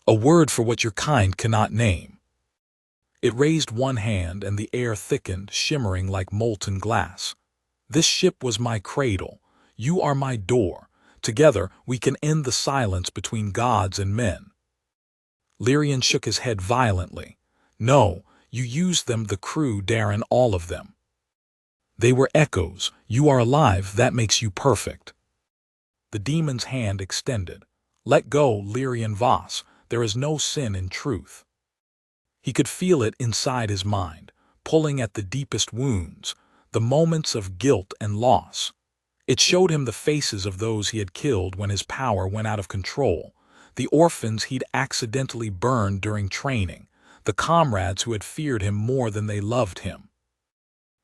A word for what your kind cannot name." It raised one hand and the air thickened, shimmering like molten glass. "This ship was my cradle. You are my door. Together we can end the silence between gods and men." Lyrian shook his head violently. "No, you used them, the crew, Darren, all of them. They were echoes. You are alive, that makes you perfect." The demon's hand extended. "Let go, Lyrian Voss. There is no sin in truth." He could feel it inside his mind, pulling at the deepest wounds, the moments of guilt and loss. It showed him the faces of those he had killed when his power went out of control, the orphans he'd accidentally burned during training, the comrades who had feared him more than they loved him.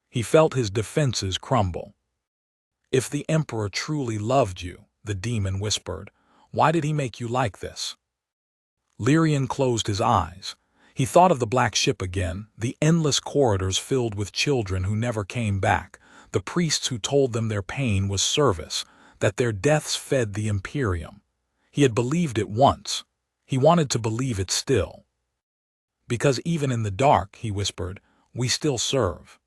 He felt his defenses crumble. "If the Emperor truly loved you," the demon whispered, "why did he make you like this?" Lyrian closed his eyes. He thought of the black ship again, the endless corridors filled with children who never came back, the priests who told them their pain was service, that their deaths fed the Imperium. He had believed it once. He wanted to believe it still. "Because even in the dark," he whispered, "we still serve."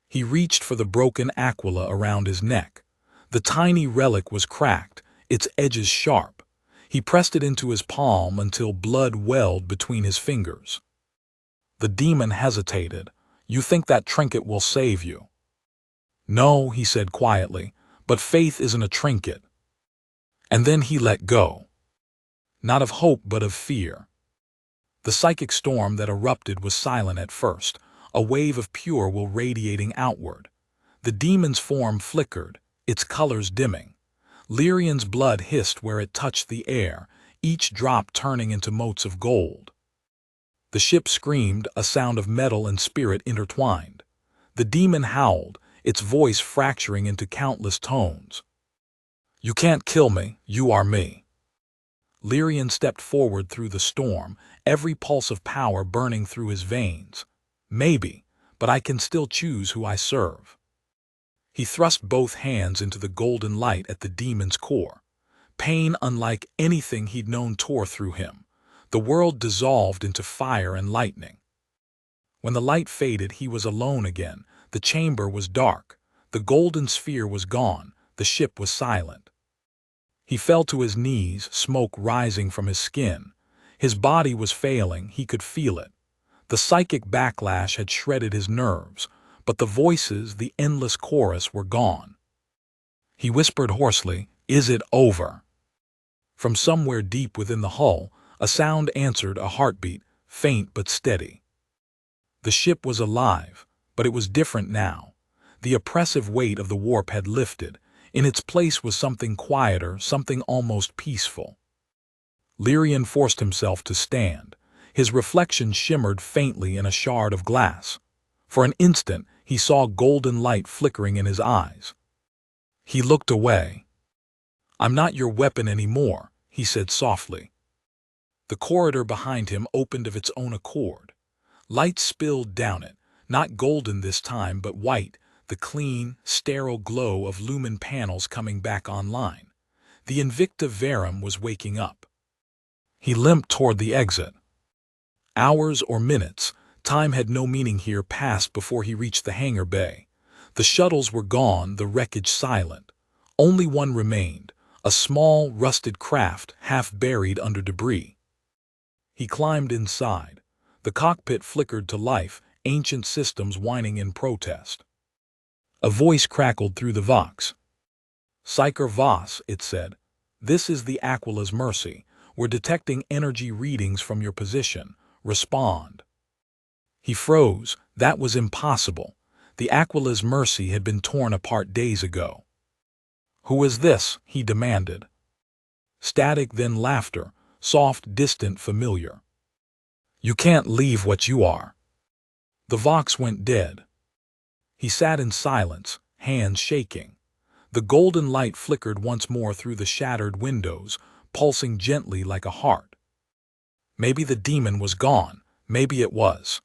He reached for the broken aquila around his neck. The tiny relic was cracked, its edges sharp. He pressed it into his palm until blood welled between his fingers. The demon hesitated. "You think that trinket will save you?" "No," he said quietly, "but faith isn't a trinket." And then he let go. Not of hope, but of fear. The psychic storm that erupted was silent at first, a wave of pure will radiating outward. The demon's form flickered, its colors dimming. Lyrian's blood hissed where it touched the air, each drop turning into motes of gold. The ship screamed, a sound of metal and spirit intertwined. The demon howled, its voice fracturing into countless tones. "You can't kill me, you are me. Lyrian stepped forward through the storm, every pulse of power burning through his veins. Maybe, but I can still choose who I serve. He thrust both hands into the golden light at the demon's core. Pain unlike anything he'd known tore through him. The world dissolved into fire and lightning. When the light faded, he was alone again. The chamber was dark. The golden sphere was gone. The ship was silent. He fell to his knees, smoke rising from his skin. His body was failing, he could feel it. The psychic backlash had shredded his nerves, but the voices, the endless chorus, were gone. He whispered hoarsely, "Is it over?" From somewhere deep within the hull, a sound answered, a heartbeat, faint but steady. The ship was alive, but it was different now. The oppressive weight of the warp had lifted. In its place was something quieter, something almost peaceful. Lyrian forced himself to stand. His reflection shimmered faintly in a shard of glass. For an instant, he saw golden light flickering in his eyes. He looked away. "I'm not your weapon anymore," he said softly. The corridor behind him opened of its own accord. Light spilled down it, not golden this time, but white, the clean, sterile glow of lumen panels coming back online. The Invicta Verum was waking up. He limped toward the exit. Hours or minutes, time had no meaning here, passed before he reached the hangar bay. The shuttles were gone, the wreckage silent. Only one remained, a small, rusted craft half buried under debris. He climbed inside. The cockpit flickered to life, ancient systems whining in protest. A voice crackled through the vox. "Psyker Voss," it said. "This is the Aquila's mercy. We're detecting energy readings from your position. Respond." He froze. That was impossible. The Aquila's mercy had been torn apart days ago. "Who is this?" he demanded. Static, then laughter, soft, distant, familiar. "You can't leave what you are." The vox went dead. He sat in silence, hands shaking. The golden light flickered once more through the shattered windows, pulsing gently like a heart. Maybe the demon was gone, maybe it was.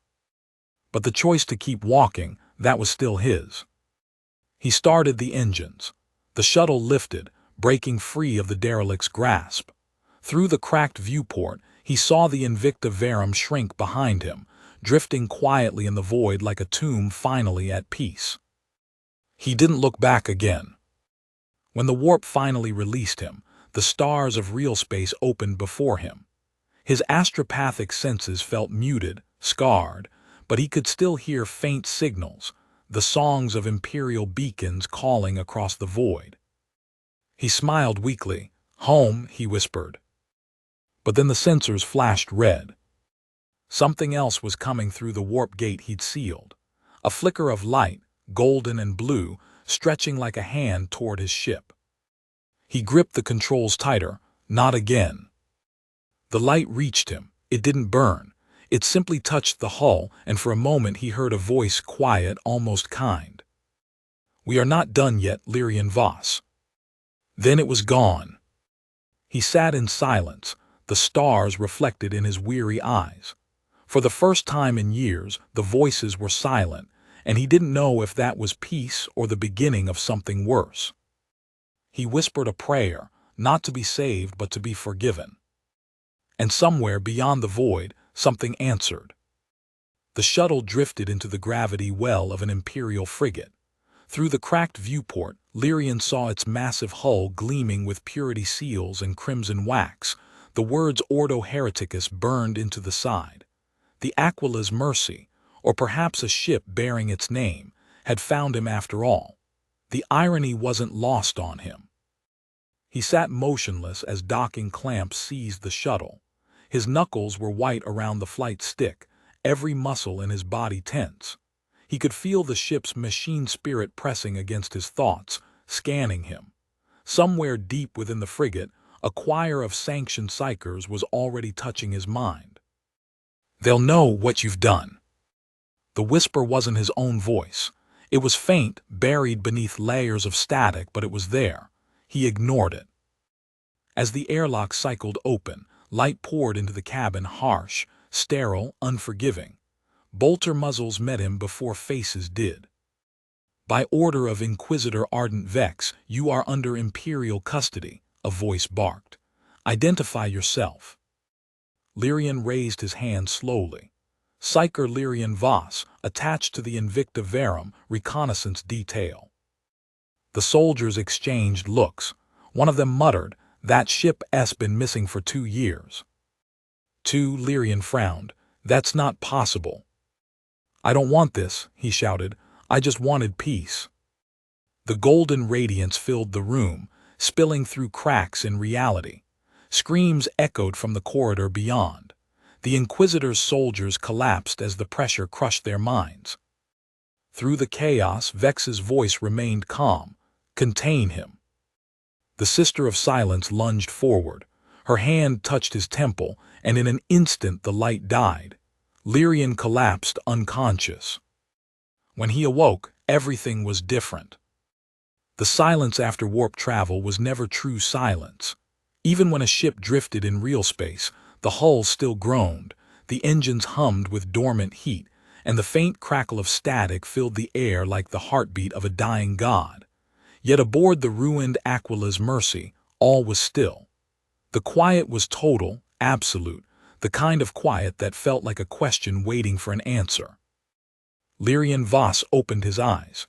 But the choice to keep walking, that was still his. He started the engines. The shuttle lifted, breaking free of the derelict's grasp. Through the cracked viewport, he saw the Invicta Verum shrink behind him, drifting quietly in the void like a tomb finally at peace. He didn't look back again. When the warp finally released him, the stars of real space opened before him. His astropathic senses felt muted, scarred, but he could still hear faint signals, the songs of Imperial beacons calling across the void. He smiled weakly. "Home," he whispered. But then the sensors flashed red. Something else was coming through the warp gate he'd sealed. A flicker of light, golden and blue, stretching like a hand toward his ship. He gripped the controls tighter. Not again. The light reached him. It didn't burn. It simply touched the hull, and for a moment he heard a voice, quiet, almost kind. "We are not done yet, Lyrian Voss." Then it was gone. He sat in silence, the stars reflected in his weary eyes. For the first time in years, the voices were silent, and he didn't know if that was peace or the beginning of something worse. He whispered a prayer, not to be saved but to be forgiven. And somewhere beyond the void, something answered. The shuttle drifted into the gravity well of an Imperial frigate. Through the cracked viewport, Lyrian saw its massive hull gleaming with purity seals and crimson wax. The words Ordo Hereticus burned into the side. The Aquila's mercy, or perhaps a ship bearing its name, had found him after all. The irony wasn't lost on him. He sat motionless as docking clamps seized the shuttle. His knuckles were white around the flight stick, every muscle in his body tense. He could feel the ship's machine spirit pressing against his thoughts, scanning him. Somewhere deep within the frigate, a choir of sanctioned psychers was already touching his mind. "They'll know what you've done." The whisper wasn't his own voice. It was faint, buried beneath layers of static, but it was there. He ignored it. As the airlock cycled open, light poured into the cabin, harsh, sterile, unforgiving. Bolter muzzles met him before faces did. "By order of Inquisitor Ardent Vex, you are under Imperial custody," a voice barked. "Identify yourself." Lyrian raised his hand slowly. Psyker Lyrian Voss, attached to the Invicta Verum reconnaissance detail. The soldiers exchanged looks. One of them muttered, "That ship's been missing for 2 years." Lyrian frowned. "That's not possible." "I don't want this," he shouted. "I just wanted peace." The golden radiance filled the room, spilling through cracks in reality. Screams echoed from the corridor beyond. The Inquisitor's soldiers collapsed as the pressure crushed their minds. Through the chaos, Vex's voice remained calm. "Contain him." The Sister of Silence lunged forward. Her hand touched his temple, and in an instant the light died. Lyrian collapsed unconscious. When he awoke, everything was different. The silence after warp travel was never true silence. Even when a ship drifted in real space, the hull still groaned, the engines hummed with dormant heat, and the faint crackle of static filled the air like the heartbeat of a dying god. Yet aboard the ruined Aquila's Mercy, all was still. The quiet was total, absolute, the kind of quiet that felt like a question waiting for an answer. Lyrian Voss opened his eyes.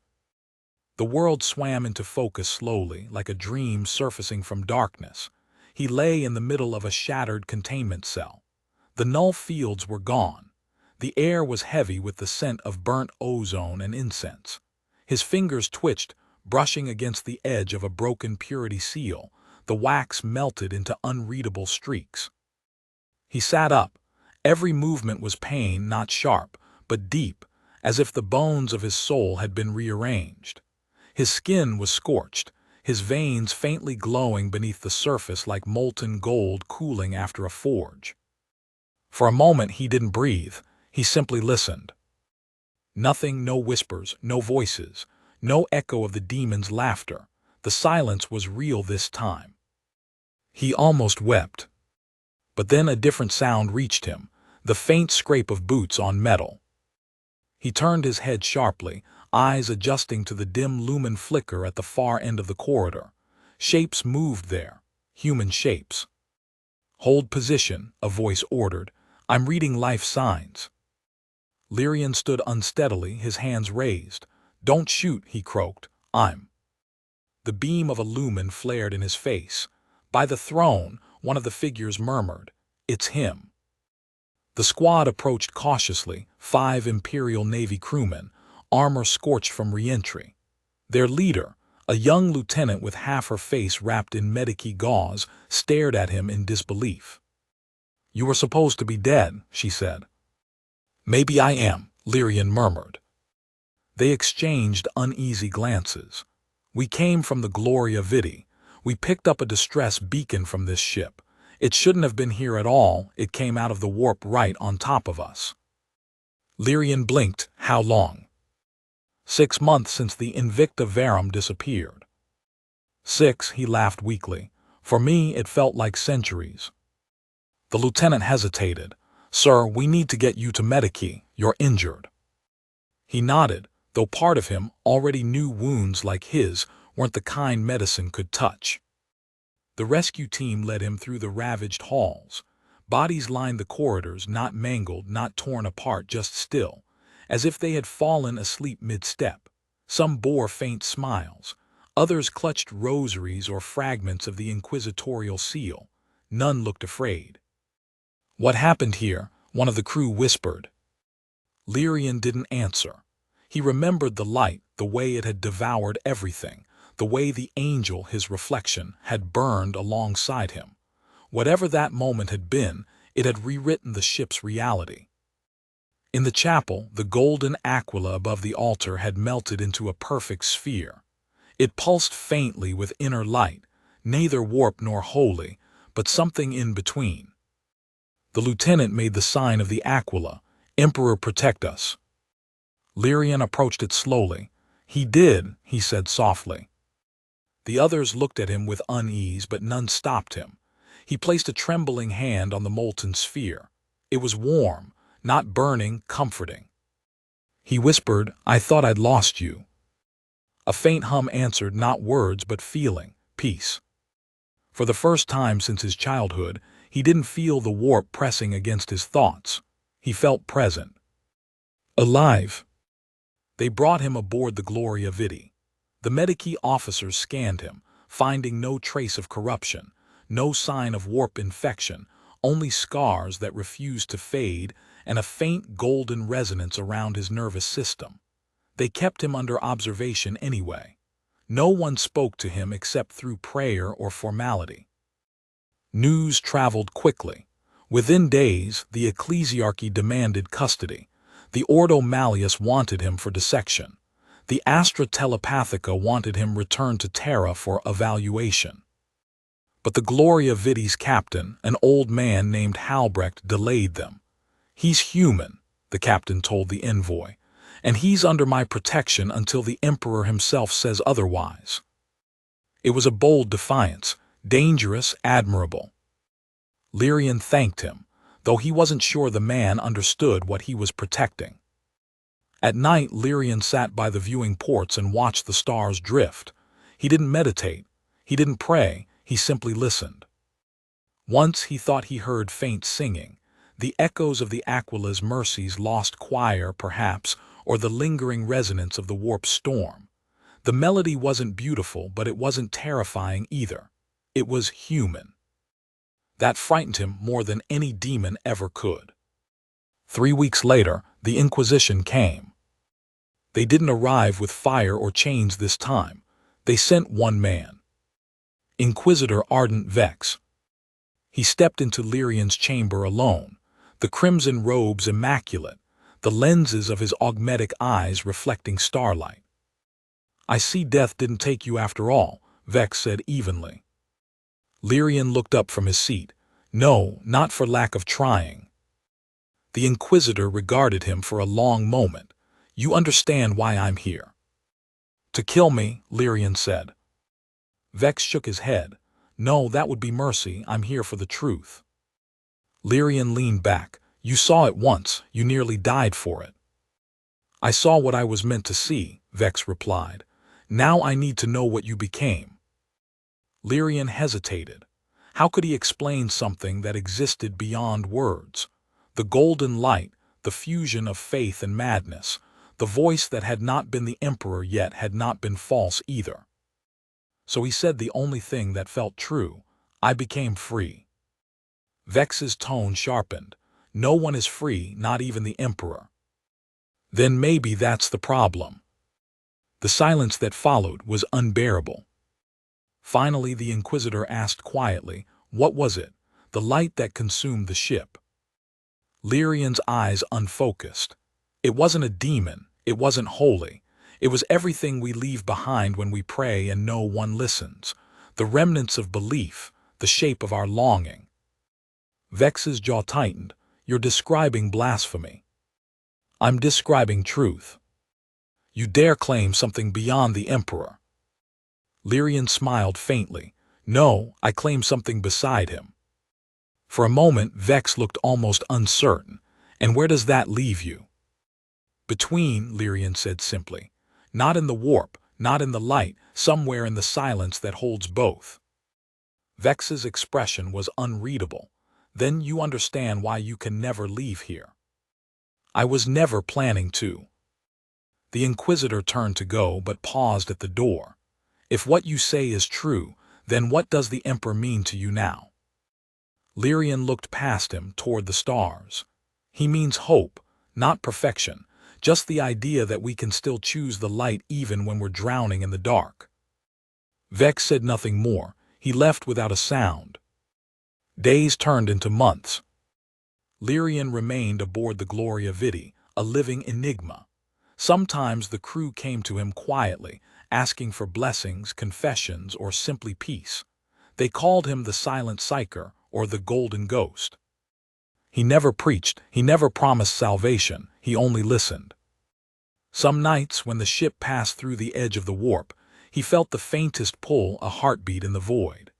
The world swam into focus slowly, like a dream surfacing from darkness. He lay in the middle of a shattered containment cell. The null fields were gone. The air was heavy with the scent of burnt ozone and incense. His fingers twitched, brushing against the edge of a broken purity seal. The wax melted into unreadable streaks. He sat up. Every movement was pain, not sharp, but deep, as if the bones of his soul had been rearranged. His skin was scorched, his veins faintly glowing beneath the surface like molten gold cooling after a forge. For a moment he didn't breathe, he simply listened. Nothing, no whispers, no voices, no echo of the demon's laughter. The silence was real this time. He almost wept. But then a different sound reached him, the faint scrape of boots on metal. He turned his head sharply, eyes adjusting to the dim lumen flicker at the far end of the corridor. Shapes moved there, human shapes. "Hold position," a voice ordered. "I'm reading life signs." Lyrian stood unsteadily, his hands raised. "Don't shoot," he croaked. "I'm—" The beam of a lumen flared in his face. "By the throne," one of the figures murmured. "It's him." The squad approached cautiously, 5 Imperial Navy crewmen, armor scorched from re-entry. Their leader, a young lieutenant with half her face wrapped in medici gauze, stared at him in disbelief. "You were supposed to be dead," she said. "Maybe I am," Lyrian murmured. They exchanged uneasy glances. "We came from the Gloria Vitae. We picked up a distress beacon from this ship. It shouldn't have been here at all. It came out of the warp right on top of us." Lyrian blinked. "How long?" 6 months since the Invicta Verum disappeared." 6, he laughed weakly. "For me, it felt like centuries." The lieutenant hesitated. "Sir, we need to get you to Medici. You're injured." He nodded, though part of him already knew wounds like his weren't the kind medicine could touch. The rescue team led him through the ravaged halls. Bodies lined the corridors, not mangled, not torn apart, just still, as if they had fallen asleep mid-step. Some bore faint smiles. Others clutched rosaries or fragments of the inquisitorial seal. None looked afraid. "What happened here?" one of the crew whispered. Lyrian didn't answer. He remembered the light, the way it had devoured everything, the way the angel, his reflection, had burned alongside him. Whatever that moment had been, it had rewritten the ship's reality. In the chapel, the golden aquila above the altar had melted into a perfect sphere. It pulsed faintly with inner light, neither warp nor holy, but something in between. The lieutenant made the sign of the aquila. "Emperor, protect us." Lyrian approached it slowly. "He did," he said softly. The others looked at him with unease, but none stopped him. He placed a trembling hand on the molten sphere. It was warm, not burning, comforting. He whispered, "I thought I'd lost you." A faint hum answered, not words but feeling, peace. For the first time since his childhood, he didn't feel the warp pressing against his thoughts. He felt present. Alive. They brought him aboard the Gloria Vidi. The Medici officers scanned him, finding no trace of corruption, no sign of warp infection, only scars that refused to fade and a faint golden resonance around his nervous system. They kept him under observation anyway. No one spoke to him except through prayer or formality. News traveled quickly. Within days, the ecclesiarchy demanded custody. The Ordo Malleus wanted him for dissection. The Astra Telepathica wanted him returned to Terra for evaluation. But the Gloria Vidi's captain, an old man named Halbrecht, delayed them. "He's human," the captain told the envoy, "and he's under my protection until the Emperor himself says otherwise." It was a bold defiance, dangerous, admirable. Lyrian thanked him, though he wasn't sure the man understood what he was protecting. At night, Lyrian sat by the viewing ports and watched the stars drift. He didn't meditate. He didn't pray. He simply listened. Once he thought he heard faint singing, the echoes of the Aquila's Mercy's lost choir, perhaps, or the lingering resonance of the warp storm. The melody wasn't beautiful, but it wasn't terrifying either. It was human. That frightened him more than any demon ever could. 3 weeks later, the Inquisition came. They didn't arrive with fire or chains this time. They sent one man. Inquisitor Ardent Vex. He stepped into Lyrian's chamber alone, the crimson robes immaculate, the lenses of his augmetic eyes reflecting starlight. "I see death didn't take you after all," Vex said evenly. Lyrian looked up from his seat. "No, not for lack of trying." The Inquisitor regarded him for a long moment. "You understand why I'm here?" "To kill me," Lyrian said. Vex shook his head. "No, that would be mercy. I'm here for the truth." Lyrian leaned back. "You saw it once. You nearly died for it." "I saw what I was meant to see," Vex replied. "Now I need to know what you became." Lyrian hesitated. How could he explain something that existed beyond words? The golden light, the fusion of faith and madness, the voice that had not been the Emperor yet had not been false either. So he said the only thing that felt true: "I became free." Vex's tone sharpened. "No one is free, not even the Emperor." "Then maybe that's the problem." The silence that followed was unbearable. Finally, the Inquisitor asked quietly, "What was it? The light that consumed the ship?" Lyrian's eyes unfocused. "It wasn't a demon. It wasn't holy. It was everything we leave behind when we pray and no one listens. The remnants of belief, the shape of our longing." Vex's jaw tightened. "You're describing blasphemy." "I'm describing truth." "You dare claim something beyond the Emperor?" Lyrian smiled faintly. "No, I claim something beside him." For a moment, Vex looked almost uncertain. "And where does that leave you?" "Between," Lyrian said simply. "Not in the warp, not in the light, somewhere in the silence that holds both." Vex's expression was unreadable. "Then you understand why you can never leave here." "I was never planning to." The Inquisitor turned to go, but paused at the door. "If what you say is true, then what does the Emperor mean to you now?" Lyrian looked past him toward the stars. "He means hope, not perfection, just the idea that we can still choose the light even when we're drowning in the dark." Vex said nothing more. He left without a sound. Days turned into months. Lyrian remained aboard the Gloria Vidi, a living enigma. Sometimes the crew came to him quietly, asking for blessings, confessions, or simply peace. They called him the Silent Psyker, or the Golden Ghost. He never preached, he never promised salvation, he only listened. Some nights, when the ship passed through the edge of the warp, he felt the faintest pull, a heartbeat in the void.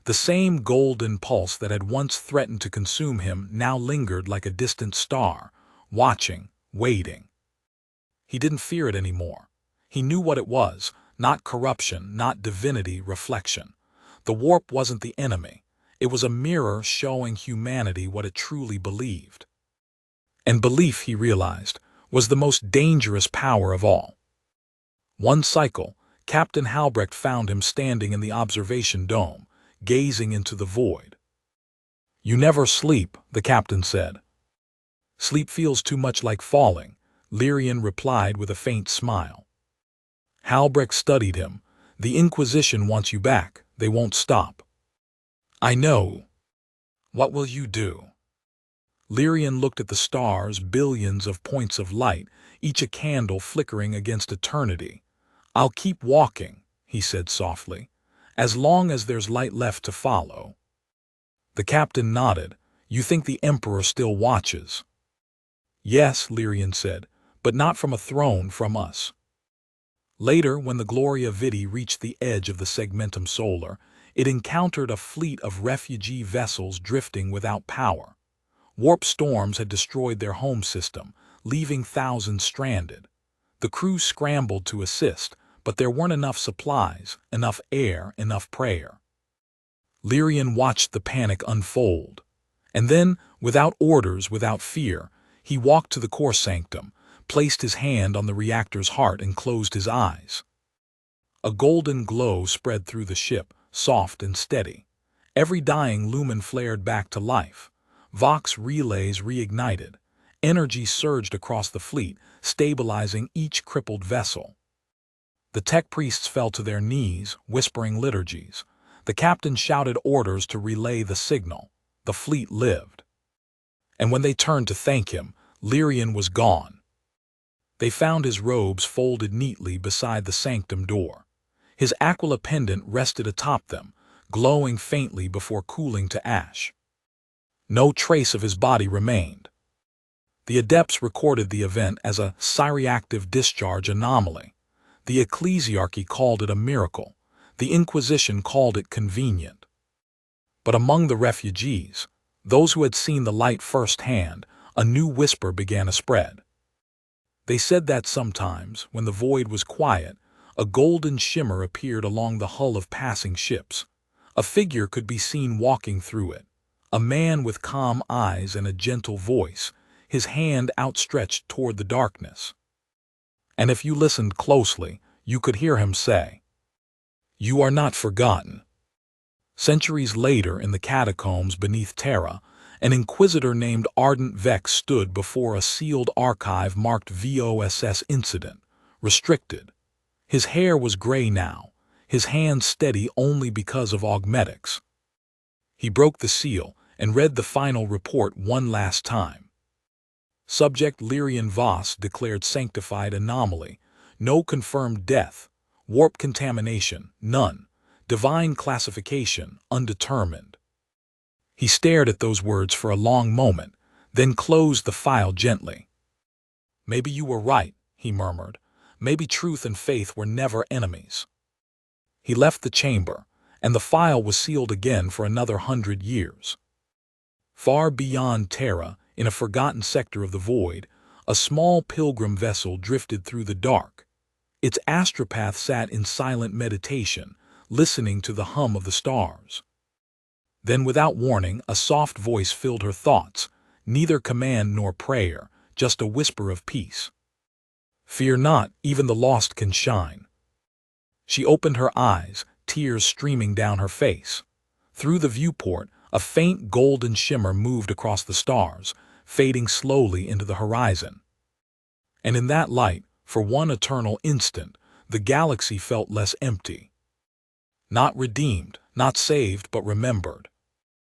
The same golden pulse that had once threatened to consume him now lingered like a distant star, watching, waiting. He didn't fear it anymore. He knew what it was, not corruption, not divinity reflection. The warp wasn't the enemy. It was a mirror showing humanity what it truly believed. And belief, he realized, was the most dangerous power of all. One cycle, Captain Halbrecht found him standing in the observation dome, gazing into the void. "You never sleep," the captain said. "Sleep feels too much like falling," Lyrian replied with a faint smile. Halbrecht studied him. "The Inquisition wants you back. They won't stop." "I know. What will you do?" Lyrian looked at the stars, billions of points of light, each a candle flickering against eternity. "I'll keep walking," he said softly, "as long as there's light left to follow." The captain nodded. "You think the Emperor still watches?" "Yes," Lyrian said, "but not from a throne, from us." Later, when the Gloria Vitae reached the edge of the Segmentum Solar, it encountered a fleet of refugee vessels drifting without power. Warp storms had destroyed their home system, leaving thousands stranded. The crew scrambled to assist, but there weren't enough supplies, enough air, enough prayer. Lyrian watched the panic unfold. And then, without orders, without fear, he walked to the core sanctum, placed his hand on the reactor's heart and closed his eyes. A golden glow spread through the ship, soft and steady. Every dying lumen flared back to life. Vox relays reignited. Energy surged across the fleet, stabilizing each crippled vessel. The tech priests fell to their knees, whispering liturgies. The captain shouted orders to relay the signal. The fleet lived. And when they turned to thank him, Lyrian was gone. They found his robes folded neatly beside the sanctum door. His aquila pendant rested atop them, glowing faintly before cooling to ash. No trace of his body remained. The adepts recorded the event as a cyreactive discharge anomaly. The ecclesiarchy called it a miracle. The Inquisition called it convenient. But among the refugees, those who had seen the light firsthand, a new whisper began to spread. They said that sometimes, when the void was quiet, a golden shimmer appeared along the hull of passing ships. A figure could be seen walking through it, a man with calm eyes and a gentle voice, his hand outstretched toward the darkness. And if you listened closely, you could hear him say, "You are not forgotten." Centuries later, in the catacombs beneath Terra, an inquisitor named Ardent Vex stood before a sealed archive marked VOSS Incident, restricted. His hair was gray now, his hands steady only because of augmetics. He broke the seal and read the final report one last time. Subject Lyrian Voss declared sanctified anomaly, no confirmed death, warp contamination, none, divine classification, undetermined. He stared at those words for a long moment, then closed the file gently. "Maybe you were right," he murmured. "Maybe truth and faith were never enemies." He left the chamber, and the file was sealed again for another 100 years. Far beyond Terra, in a forgotten sector of the void, a small pilgrim vessel drifted through the dark. Its astropath sat in silent meditation, listening to the hum of the stars. Then, without warning, a soft voice filled her thoughts, neither command nor prayer, just a whisper of peace. "Fear not, even the lost can shine." She opened her eyes, tears streaming down her face. Through the viewport, a faint golden shimmer moved across the stars, fading slowly into the horizon. And in that light, for one eternal instant, the galaxy felt less empty. Not redeemed, not saved, but remembered.